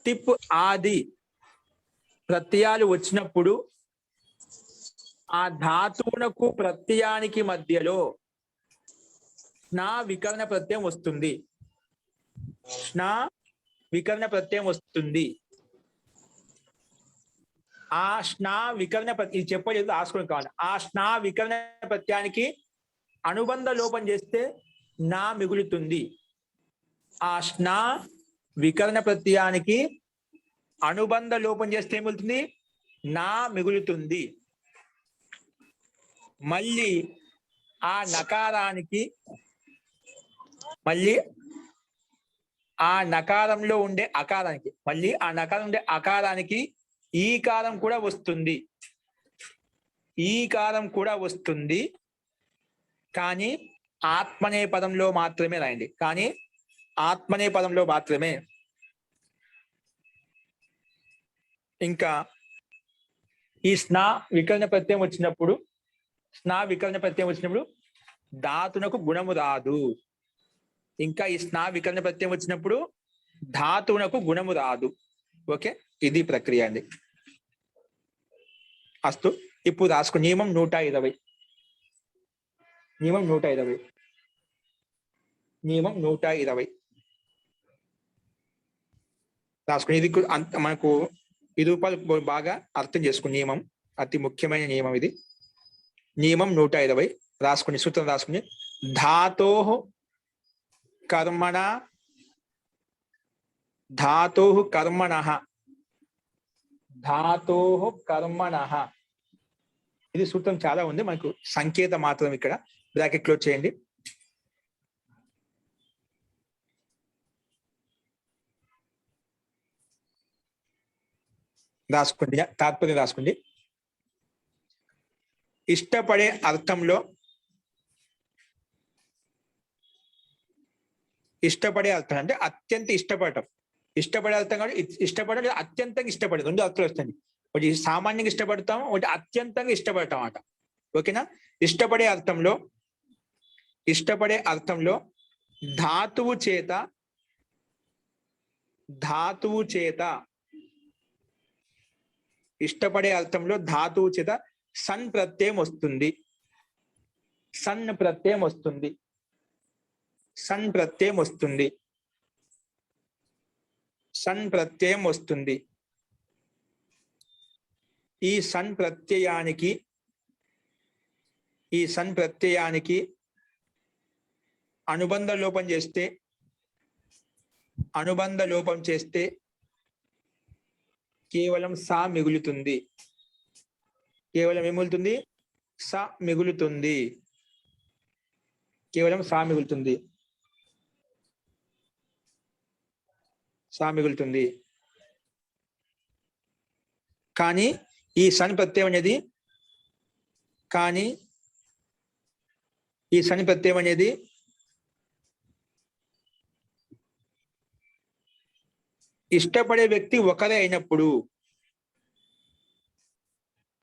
తిప్ ఆది ప్రత్యయాలు వచ్చినప్పుడు ఆ ధాతువునకు ప్రత్యయానికి మధ్యలో స్నా వికరణ ప్రత్యయం వస్తుంది. స్నా వికరణ ప్రత్యయం వస్తుంది. ఆ స్నా వికరణ ఇది చెప్పలేదు రాసుకోవడం కావాలి. ఆ స్నా వికరణ ప్రత్యయానికి అనుబంధ లోపం చేస్తే నా మిగులుతుంది. ఆ స్నా వికరణ ప్రత్యయానికి అనుబంధ లోపం చేస్తే ఏమిగులుతుంది, నా మిగులుతుంది. మళ్ళీ ఆ నకారానికి ఆ నకారంలో ఉండే అకారానికి ఈ కారం కూడా వస్తుంది. ఈ కారం కూడా వస్తుంది. కానీ ఆత్మనే పదంలో మాత్రమే రాయండి. కానీ ఆత్మనే పదంలో మాత్రమే. ఇంకా ఈ స్నా వికరణ ప్రత్యయం వచ్చినప్పుడు ధాతునకు గుణము రాదు. ఇంకా ఈ స్నా వికరణ ప్రత్యయం వచ్చినప్పుడు ధాతువునకు గుణము రాదు. ఓకే ఇది ప్రక్రియ అండి. అస్తు. ఇప్పుడు రాసుకో నియమం 120. నియమం 120. నియమం 120 రాసుకుని ఇది మనకు ఈ రూపాలు బాగా అర్థం చేసుకుని నియమం అతి ముఖ్యమైన నియమం ఇది. నియమం 120 రాసుకుని సూత్రం రాసుకుని ధాతోః కర్మణః ఇది సూత్రం చాలా ఉంది. మనకు సంకేత మాత్రం ఇక్కడ బ్రాకెట్ క్లోజ్ చేయండి. రాసుకోండి, తాత్పర్యం రాసుకోండి. ఇష్టపడే అర్థంలో ఇష్టపడే అర్థం అంటే అత్యంత ఇష్టపడటం. ఇష్టపడే అర్థం కాబట్టి ఇష్టపడడం అత్యంతంగా ఇష్టపడదు. రెండు అర్థాలు వస్తాయి. ఒకటి సామాన్యంగా ఇష్టపడతాం, ఒకటి అత్యంతంగా ఇష్టపడటం అట. ఓకేనా. ఇష్టపడే అర్థంలో ధాతువు చేత ఇష్టపడే అర్థంలో ధాతువు చేత సన్ ప్రత్యయం వస్తుంది. సన్ ప్రత్యయం వస్తుంది. ఈ సన్ ప్రత్యయానికి అనుబంధ లోపం చేస్తే కేవలం సా మిగులుతుంది. కేవలం ఏమిగులుతుంది? సా మిగులుతుంది. కేవలం సా మిగులుతుంది. సా మిగులుతుంది. కానీ ఈ సని ప్రత్యయం అనేది ఇష్టపడే వ్యక్తి ఒకరే అయినప్పుడు,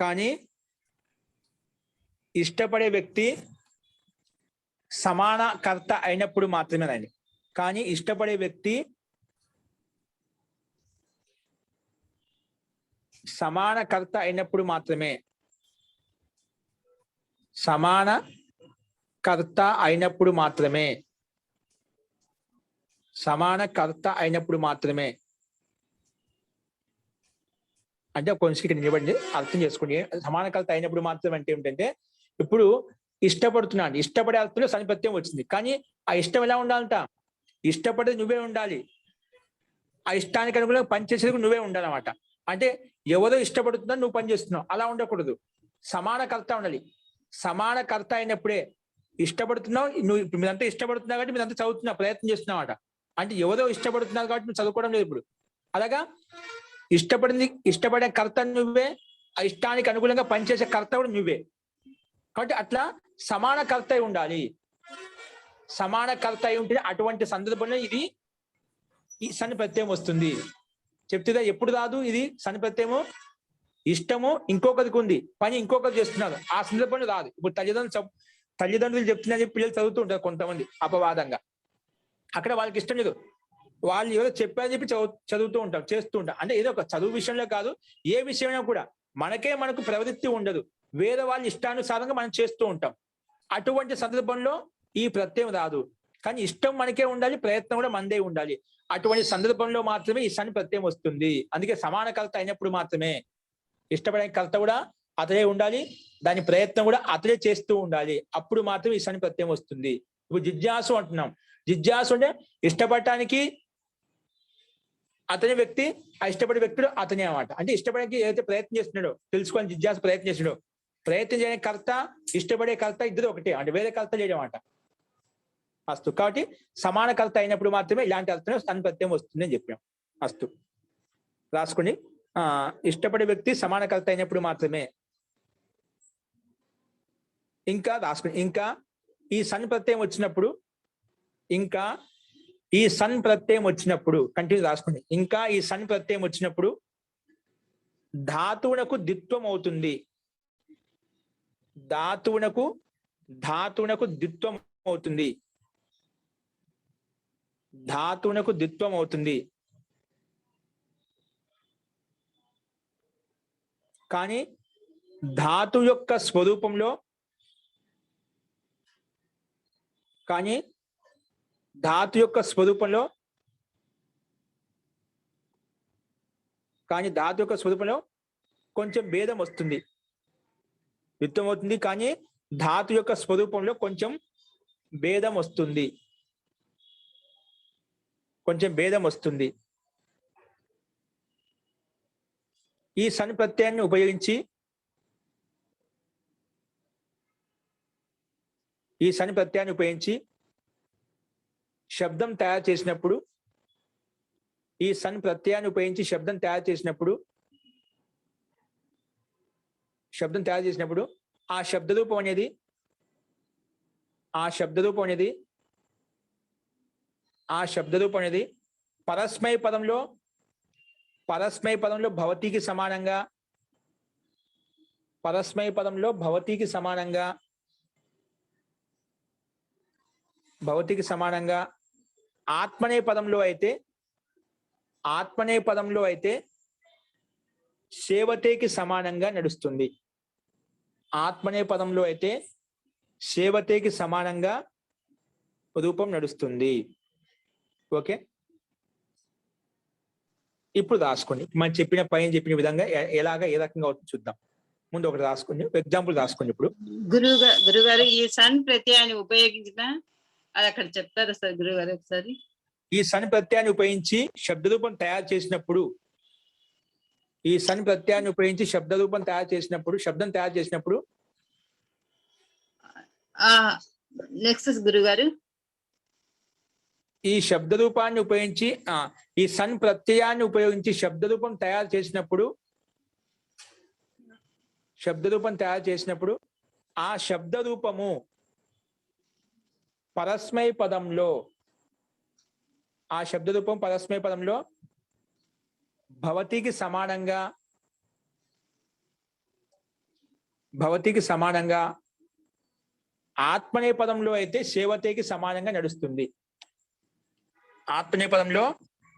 కానీ ఇష్టపడే వ్యక్తి సమానకర్త అయినప్పుడు మాత్రమే రాయండి. కానీ ఇష్టపడే వ్యక్తి సమానకర్త అయినప్పుడు మాత్రమే, సమానకర్త అయినప్పుడు మాత్రమే, సమానకర్త అయినప్పుడు మాత్రమే అంటే కొంచెం ఇక్కడ నిలబడి అర్థం చేసుకోండి. సమానకర్త అయినప్పుడు మాత్రమే అంటే ఏమిటంటే, ఇప్పుడు ఇష్టపడుతున్నాను, ఇష్టపడే అర్థంలో సని ప్రత్యయం వచ్చింది. కానీ ఆ ఇష్టం ఎలా ఉండాలంట? ఇష్టపడేది నువ్వే ఉండాలి, ఆ ఇష్టానికి అనుగుణంగా పనిచేసేందుకు నువ్వే ఉండాలన్నమాట. అంటే ఎవరో ఇష్టపడుతున్నా నువ్వు పనిచేస్తున్నావు, అలా ఉండకూడదు. సమానకర్త ఉండాలి. సమానకర్త అయినప్పుడే ఇష్టపడుతున్నావు. నువ్వు ఇప్పుడు మీరంతా ఇష్టపడుతున్నావు కాబట్టి మీరంతా చదువుతున్నా, ప్రయత్నం చేస్తున్నావు. అంటే ఎవరో ఇష్టపడుతున్నారు కాబట్టి నువ్వు చదువుకోవడం లేదు ఇప్పుడు. అలాగా ఇష్టపడే కర్త నువ్వే, ఆ ఇష్టానికి అనుగుణంగా పనిచేసే కర్త కూడా నువ్వే. కాబట్టి అట్లా సమానకర్త అయి ఉండాలి. సమానకర్త అయి ఉంటే అటువంటి సందర్భంలో ఇది ఈ సని ప్రత్యయం వస్తుంది. చెప్తుందా? ఎప్పుడు రాదు ఇది సని ప్రత్యయము? ఇష్టము ఇంకొకరికి ఉంది, పని ఇంకొకరు చేస్తున్నారు, ఆ సందర్భంలో రాదు. ఇప్పుడు తల్లిదండ్రులు చెప్తున్నా పిల్లలు చదువుతూ ఉంటారు కొంతమంది అపవాదంగా. అక్కడ వాళ్ళకి ఇష్టం లేదు, వాళ్ళు ఏదో చెప్పారని చెప్పి చదువుతూ ఉంటాం, చేస్తూ ఉంటాం. అంటే ఏదో ఒక చదువు విషయంలో కాదు, ఏ విషయంలో కూడా మనకు ప్రవృత్తి ఉండదు, వేరే వాళ్ళ ఇష్టానుసారంగా మనం చేస్తూ ఉంటాం. అటువంటి సందర్భంలో ఈ ప్రత్యయం రాదు. కానీ ఇష్టం మనకే ఉండాలి, ప్రయత్నం కూడా మనదే ఉండాలి. అటువంటి సందర్భంలో మాత్రమే ఈ సని ప్రత్యయం వస్తుంది. అందుకే సమానకర్త అయినప్పుడు మాత్రమే, ఇష్టపడే కర్త కూడా అతడే ఉండాలి, దాని ప్రయత్నం కూడా అతడే చేస్తూ ఉండాలి. అప్పుడు మాత్రమే ఈ సని ప్రత్యయం వస్తుంది. ఇప్పుడు జిజ్ఞాసు అంటున్నాం. జిజ్ఞాసు అంటే ఇష్టపడటానికి అతని వ్యక్తి, ఆ ఇష్టపడే వ్యక్తుడు అతనే అన్నమాట. అంటే ఇష్టపడడానికి ఏదైతే ప్రయత్నం చేస్తున్నాడో, తెలుసుకోవాలని జిజ్ఞాసు ప్రయత్నం చేస్తున్నాడో, ప్రయత్నం చేయడానికి కర్త, ఇష్టపడే కర్త ఇద్దరు ఒకటే, అంటే వేరే కర్త లేదన్నమాట. అస్తు. కాబట్టి సమానకర్త అయినప్పుడు మాత్రమే ఇలాంటి అర్థం సని ప్రత్యయం వస్తుంది అని చెప్పాం. అస్తు. రాసుకోండి. ఇష్టపడే వ్యక్తి సమానకర్త అయినప్పుడు మాత్రమే. ఇంకా రాసుకోండి. ఇంకా ఈ సన్ ప్రత్యయం వచ్చినప్పుడు, కంటిన్యూ రాసుకోండి. ఇంకా ఈ సన్ ప్రత్యయం వచ్చినప్పుడు ధాతువునకు ద్విత్వం అవుతుంది. ధాతువునకు ద్విత్వం అవుతుంది. ధాతువునకు ద్విత్వం అవుతుంది. కానీ ధాతు యొక్క స్వరూపంలో కొంచెం భేదం వస్తుంది. ద్విత్వం అవుతుంది, కానీ ధాతు యొక్క స్వరూపంలో కొంచెం భేదం వస్తుంది. ఈ సని ప్రత్యయాన్ని ఉపయోగించి శబ్దం తయారు చేసినప్పుడు, ఆ శబ్దరూపం అనేది పరస్మై పదంలో భవతికి సమానంగా ఆత్మనే పదంలో అయితే సేవతేకి సమానంగా నడుస్తుంది. ఆత్మనే పదంలో అయితే సేవతేకి సమానంగా రూపం నడుస్తుంది. ఓకే, ఇప్పుడు రాసుకోండి. మనం పైన చెప్పిన విధంగా ఏ రకంగా అవుతుంది చూద్దాం. ముందు ఒకటి రాసుకోండి, ఎగ్జాంపుల్ రాసుకోండి. ఇప్పుడు గురుగారు ఈ సన్ ప్రత్యయాన్ని ఉపయోగించిన అది అక్కడ చెప్తారా సార్ గురువు గారు ఒకసారి? ఈ సన్ ప్రత్యయాన్ని ఉపయోగించి శబ్దరూపం తయారు చేసినప్పుడు, ఈ సన్ ప్రత్యయాన్ని ఉపయోగించి శబ్దరూపం తయారు చేసినప్పుడు, శబ్దం తయారు చేసినప్పుడు నెక్స్ట్ గురువు గారు, ఈ శబ్ద రూపాన్ని ఉపయోగించి ఈ సన్ ప్రత్యయాన్ని ఉపయోగించి శబ్దరూపం తయారు చేసినప్పుడు, శబ్దరూపం తయారు చేసినప్పుడు ఆ శబ్ద రూపము పరస్మై పదంలో, ఆ శబ్ద రూపం పరస్మై పదంలో భవతికి సమానంగా ఆత్మనేపదంలో అయితే సేవతేకి సమానంగా నడుస్తుంది. ఆత్మనేపదంలో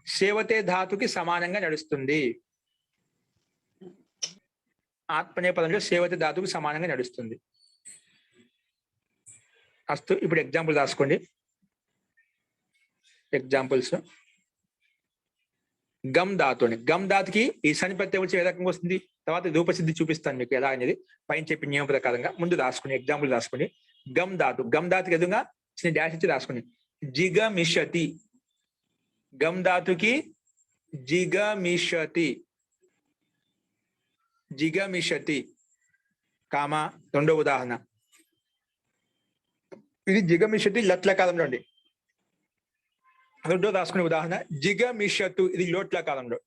సేవతే ధాతుకి సమానంగా నడుస్తుంది. ఆత్మనేపదంలో సేవతే ధాతుకి సమానంగా నడుస్తుంది. అస్తు. ఇప్పుడు ఎగ్జాంపుల్ రాసుకోండి. ఎగ్జాంపుల్స్. గమ్ ధాతుని, గమ్ ధాతుకి ఈ సని ప్రత్యయం వచ్చి ఏ రకంగా వస్తుంది, తర్వాత రూపసిద్ధి చూపిస్తాను మీకు ఎలా అనేది పైన చెప్పిన నియమ ప్రకారంగా. ముందు రాసుకుని ఎగ్జాంపుల్ రాసుకుని, గమ్ ధాతు, గమ్ ధాతుకి ఎదురుగా చిన్న డాష్ ఇచ్చి రాసుకుని, జిగమిషతి, గమ్ ధాతుకి జిగమిషతి, జిగమిషతి కామా రెండో ఉదాహరణ. ఇది జిగమిషతి లట్లకాలంలో అండి. రెండో రాసుకునే ఉదాహరణ జిగమిషతు, ఇది లోట్లకాలంలో.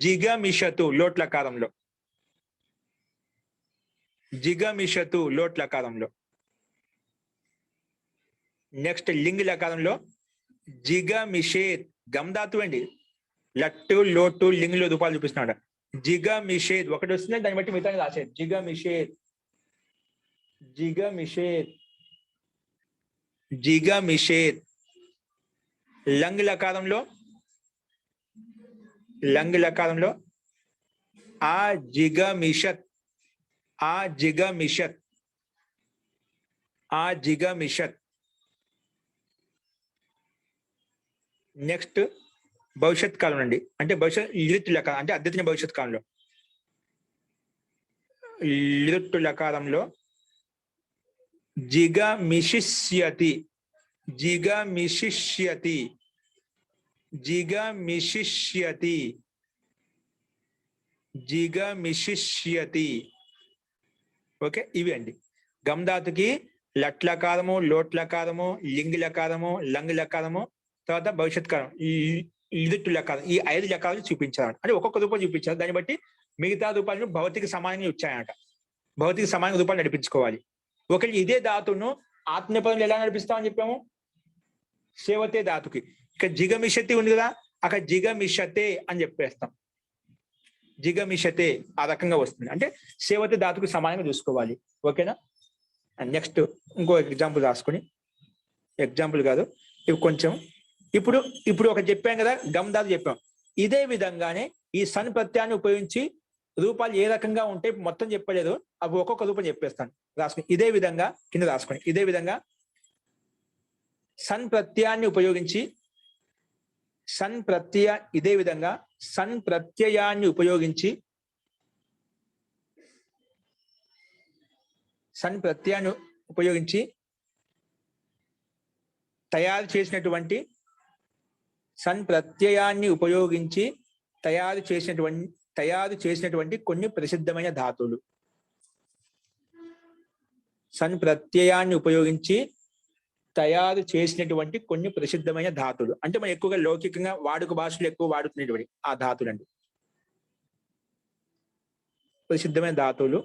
జిగమిషతు లోట్లకారంలో, జిగమిషతు లోట్లకారంలో. నెక్స్ట్ లింగ్ లకారంలో జిగమిషేత్, గమ్ ధాతు అండి, లట్టు లోటు లింగ్ లో రూపాలు చూపిస్తున్నాడు. జిగమిషేత్ ఒకటి వస్తుంది, దాన్ని బట్టి మిగతా రాసేది. జిగమిషేత్, జిగమిషేత్, జిగమిషేత్. లంగ్ లకారంలో, లంగ్ లకారంలో ఆ జిగమిషత్, ఆ జిగమిషత్, ఆ జిగమిషత్. నెక్స్ట్ భవిష్యత్ కాలం అండి, అంటే భవిష్యత్ లిట్ లకారం, అంటే అద్యతన భవిష్యత్ కాలంలో. లిట్ లకారంలో జిగమిషిష్యతి, జిగమిషిష్యతి, జిగమిషిష్యతి, జిగమిషిష్యతి. ఓకే, ఇవి అండి. గమ్ ధాతుకి లట్లకారము, లోట్లకారము, లింగ్ లకారము, లంగ్ లకారము, తర్వాత భవిష్యత్ కాలం, ఈ లిట్ లకారం, ఈ 5 లకారాలు చూపించారు. అంటే ఒక్కొక్క రూపం చూపించారు. దాన్ని బట్టి మిగతా రూపాలను భౌతిక సమానంగా వచ్చాయట. భౌతిక సమాన రూపాలు నడిపించుకోవాలి. ఒకటి ఇదే ధాతును ఆత్మపదంలో ఎలా నడిపిస్తామని చెప్పాము, సేవతే ధాతుకి. ఇక్కడ జిగమిషతి ఉంది కదా, అక్కడ జిగమిషతే అని చెప్పేస్తాం. జిగమిషతే ఆ రకంగా వస్తుంది, అంటే సేవతే ధాతుకు సమానంగా చూసుకోవాలి. ఓకేనా. నెక్స్ట్ ఇంకో ఎగ్జాంపుల్ రాసుకొని, ఎగ్జాంపుల్ కాదు ఇవి కొంచెం, ఇప్పుడు ఒక చెప్పాం కదా, గమ్ ధాతు చెప్పాం. ఇదే విధంగానే ఈ సన్ ప్రత్యయాన్ని ఉపయోగించి రూపాలు ఏ రకంగా ఉంటాయి మొత్తం చెప్పలేదు, అవి ఒక్కొక్క రూపం చెప్పేస్తాను. రాసుకుని ఇదే విధంగా కింద రాసుకొని, ఇదే విధంగా సన్ ప్రత్యయాన్ని ఉపయోగించి, ఇదే విధంగా సన్ ప్రత్యయాన్ని ఉపయోగించి, సన్ ప్రత్యయాన్ని ఉపయోగించి తయారు చేసినటువంటి, సన్ ప్రత్యయాన్ని ఉపయోగించి తయారు చేసినటువంటి కొన్ని ప్రసిద్ధమైన ధాతువులు. సన్ ప్రత్యయాన్ని ఉపయోగించి తయారు చేసినటువంటి కొన్ని ప్రసిద్ధమైన ధాతువులు, అంటే మనం ఎక్కువగా లౌకికంగా వాడుక భాషలో ఎక్కువ వాడుతున్నటువంటి ఆ ధాతువులు అండి. ప్రసిద్ధమైన ధాతువులు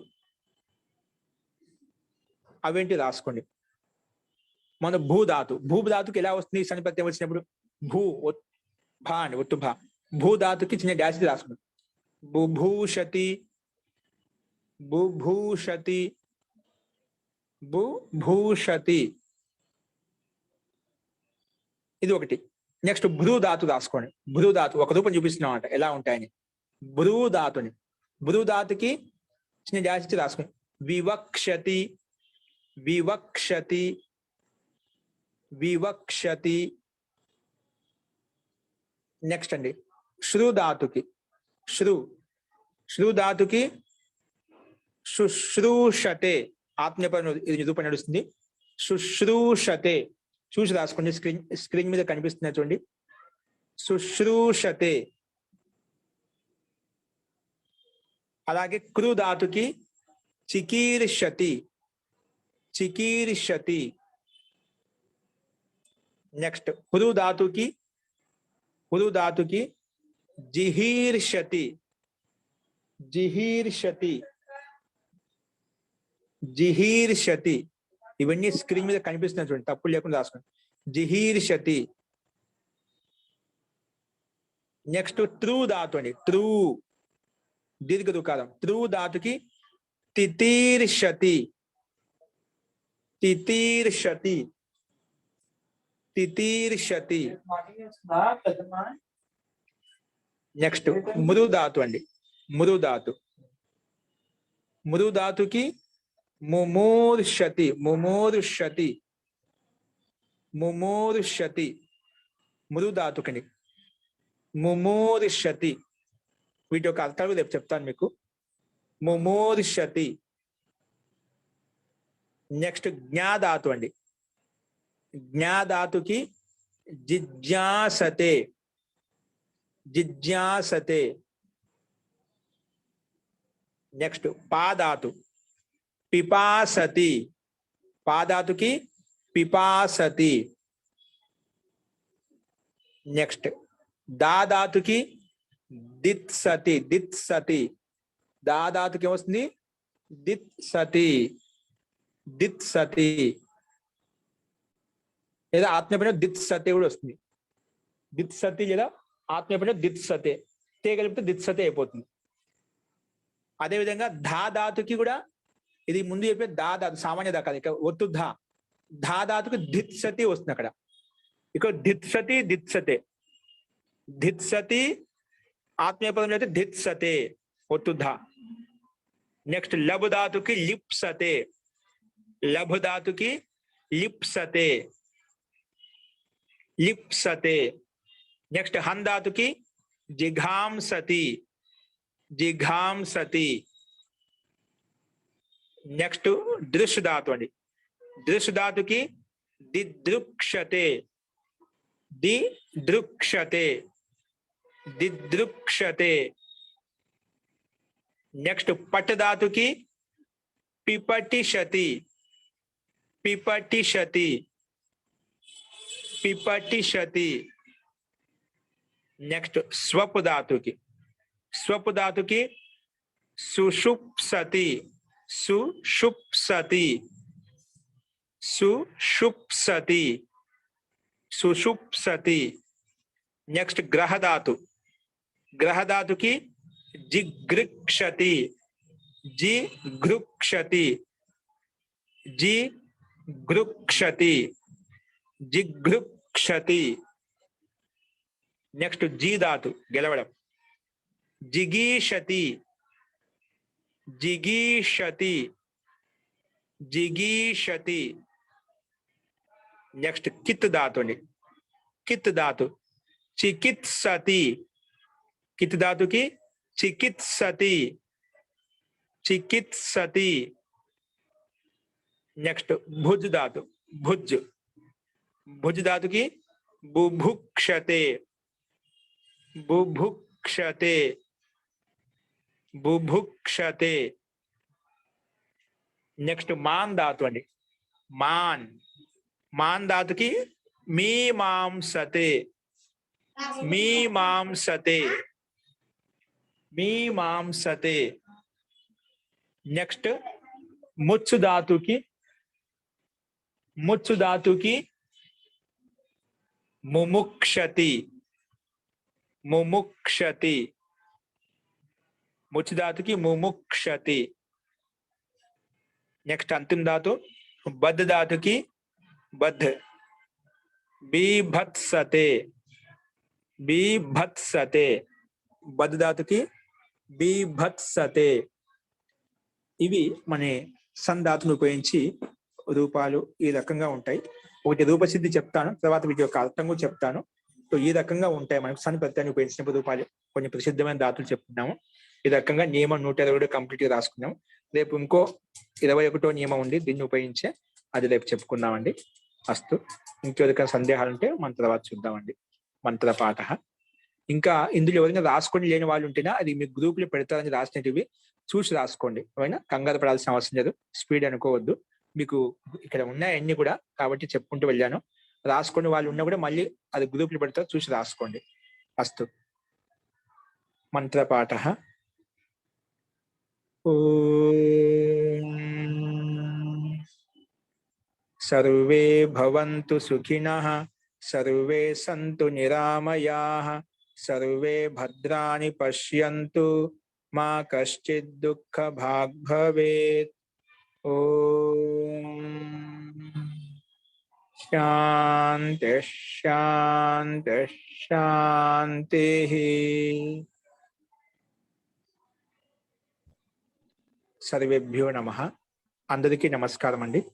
అవేంటి రాసుకోండి. మన భూధాతుకి ఎలా వస్తుంది సన్ ప్రత్యయం వచ్చినప్పుడు, భా అని ఒత్తు భా. భూధాతుకి చిన్న డాష్ రాసుకోండి. బుభూషతి, బుభూషతి, బుభూషతి, ఇది ఒకటి. నెక్స్ట్ భ్రూధాతు రాసుకోండి. భ్రూధాతు ఒక రూపం చూపిస్తున్నాం అంట ఎలా ఉంటాయని. భ్రూధాతుని, భ్రూధాతుకి చిన్న డాష్ రాసుకోండి. వివక్షతి, వివక్షతి, వివక్షతి. నెక్స్ట్ అండి శ్రుధాతుకి, శ్రుధాతుకి శుశ్రూషతే, ఆత్మీయపద రూపం నడుస్తుంది. శుశ్రూషతే చూసి రాసుకోండి, స్క్రీన్ మీద కనిపిస్తున్నా చూడండి. శుశ్రూషతే. అలాగే క్రు ధాతుకి చికీర్షతి, చికీర్షతి. నెక్స్ట్ హురు ధాతుకి జిహీర్షతి, జిహీర్షతి, జిహీర్షతి. ఇవన్నీ స్క్రీన్ మీద కనిపిస్తున్నాయి చూడండి, తప్పులు లేకుండా రాసుకోండి. జిహీర్షతి. నెక్స్ట్ త్రూ ధాతు అండి, త్రూ దీర్ఘ దుకారం. త్రూ ధాతుకి తితీర్షతి, తితీర్షతి, తితీర్షతి. నెక్స్ట్ మృదు ధాతు అండి, మృదు ధాతు. మృదు ధాతుకి ముమూర్షతి, ముమూర్షతి, ముమూర్షతి. మృదు ధాతుకండి, ముమూర్షతి. వీటి యొక్క అర్థాలు రేపు చెప్తాను మీకు. ముమూర్షతి. నెక్స్ట్ జ్ఞాధాతు అండి, జ్ఞాధాతుకి జిజ్ఞాసతే, జిజ్ఞాసతే. నెక్స్ట్ పాధాతు పిపాసతి, పాధాతుకి పిపాసతి. నెక్స్ట్ దాధాతుకి దిత్సతి, దిత్సతి. దాధాతుకి ఏమొస్తుంది? దిత్సతి, దిత్సతి. లేదా ఆత్మీయపడిన దిత్సతే కూడా వస్తుంది. దిత్సతి లేదా ఆత్మీయపడిన దిత్సతే, తేగలిపితే దిత్సతే అయిపోతుంది. అదేవిధంగా ధాధాతుకి కూడా, ఇది ముందు చెప్పే ధాధాతు సామాన్య దా కాదు, ఇక ఒత్తు ధా. ధాధాతుకి దిత్సతి వస్తుంది అక్కడ. ఇక్కడ దిత్సతి, దిత్సతే. దిత్సతి ఆత్మీయ పదం అయితే దిత్సతే, ఒత్తు ధా. నెక్స్ట్ లబ్ ధాతుకి లిప్సతే, లబ్ ధాతుకి లిప్సతే, లిప్సతే. నెక్స్ట్ హన్ ధాతుకి జిఘాంసతి, జిఘాంసతి. నెక్స్ట్ దృష్ ధాతు అండి, దృష్ ధాతుకి దిదృక్షతే, దిదృక్షతే, దిదృక్షతే. నెక్స్ట్ పట్ ధాతుకి పిపటిషతి, పిపటిషతి, పిపటిషతి. నెక్స్ట్ స్వప్ ధాతుకి, స్వప్ ధాతుకి సుషుప్సతి, సుషుప్సతి, సుషుప్సతి, సుషుప్సతి. నెక్స్ట్ గ్రహధాతు, గ్రహధాతుకి జిగృక్షతి, జిగృక్షతి, జిగృక్షతి, జిగృక్షతి. నెక్స్ట్ జీ ధాతు గెలవడం, జిగీషతి, జిగీషతి, జిగీషతి. నెక్స్ట్ కిత్ ధాతు అండి, కిత్ ధాతు చికిత్సతి, కిత్ ధాతుకి చికిత్సతి, చికిత్సతి. నెక్స్ట్ భుజ్ ధాతు, భుజ్, భుజ్ ధాతుకి బుభుక్షతే, బుభుక్షతే, బుభుక్షతే. నెక్స్ట్ మాన్ ధాతు అండి, మాన్, మాన్ ధాతుకి మీమాంసతే, మీమాంసతే, మీమాంసతే. నెక్స్ట్ ముచ్చు ధాతుకి, ముచ్చు ధాతుకి ముముక్షతి, ముముక్షతి, ముచ్చు ధాతుకి ముముక్షతి. నెక్స్ట్ అంతిమ ధాతు బద్ ధాతుకి బద్, బీభత్సతే, బీభత్సతే. బద్ ధాతుకి బీభత్సతే. ఇవి మన సంధాతును ఉపయోగించి రూపాలు ఈ రకంగా ఉంటాయి. ఒకటి రూపసిద్ధి చెప్తాను, తర్వాత వీటి యొక్క అర్థం కూడా చెప్తాను. సో ఈ రకంగా ఉంటాయి మనకు సన్ ప్రత్యయాన్ని ఉపయోగించిన రూపాలు. కొన్ని ప్రసిద్ధమైన ధాతులు చెప్తున్నాము. ఈ రకంగా నియమం 120 కంప్లీట్ గా రాసుకున్నాము. రేపు ఇంకో 21వ నియమం ఉంది, దీన్ని ఉపయోగించే అది రేపు చెప్పుకుందామండి. అస్తు. ఇంకెవరికైనా సందేహాలు ఉంటే మన తర్వాత చూద్దామండి. మంత్ర పాఠ. ఇంకా ఇందులో ఎవరైనా రాసుకొని లేని వాళ్ళు ఉంటేనా అది మీ గ్రూప్ లో పెడతారని రాసినవి చూసి రాసుకోండి. ఏమైనా కంగారు పడాల్సిన అవసరం లేదు. స్పీడ్ అనుకోవద్దు. మీకు ఇక్కడ ఉన్నాయన్నీ కూడా కాబట్టి చెప్పుకుంటూ వెళ్ళాను. రాసుకుని వాళ్ళు ఉన్నా కూడా మళ్ళీ అది గ్రూప్ లో పెడతారు, చూసి రాసుకోండి. అస్తు. మంత్ర పాఠ. సర్వే భవంతు సుఖినః, సర్వే సంతు నిరామయాః, సర్వే భద్రాణి పశ్యంతు, మా కశ్చిద్ దుఃఖ భాగ్ భవేత్. ఓం శాంతి శాంతి శాంతి. సర్వేభ్యో నమః. అందరికీ నమస్కారం అండి.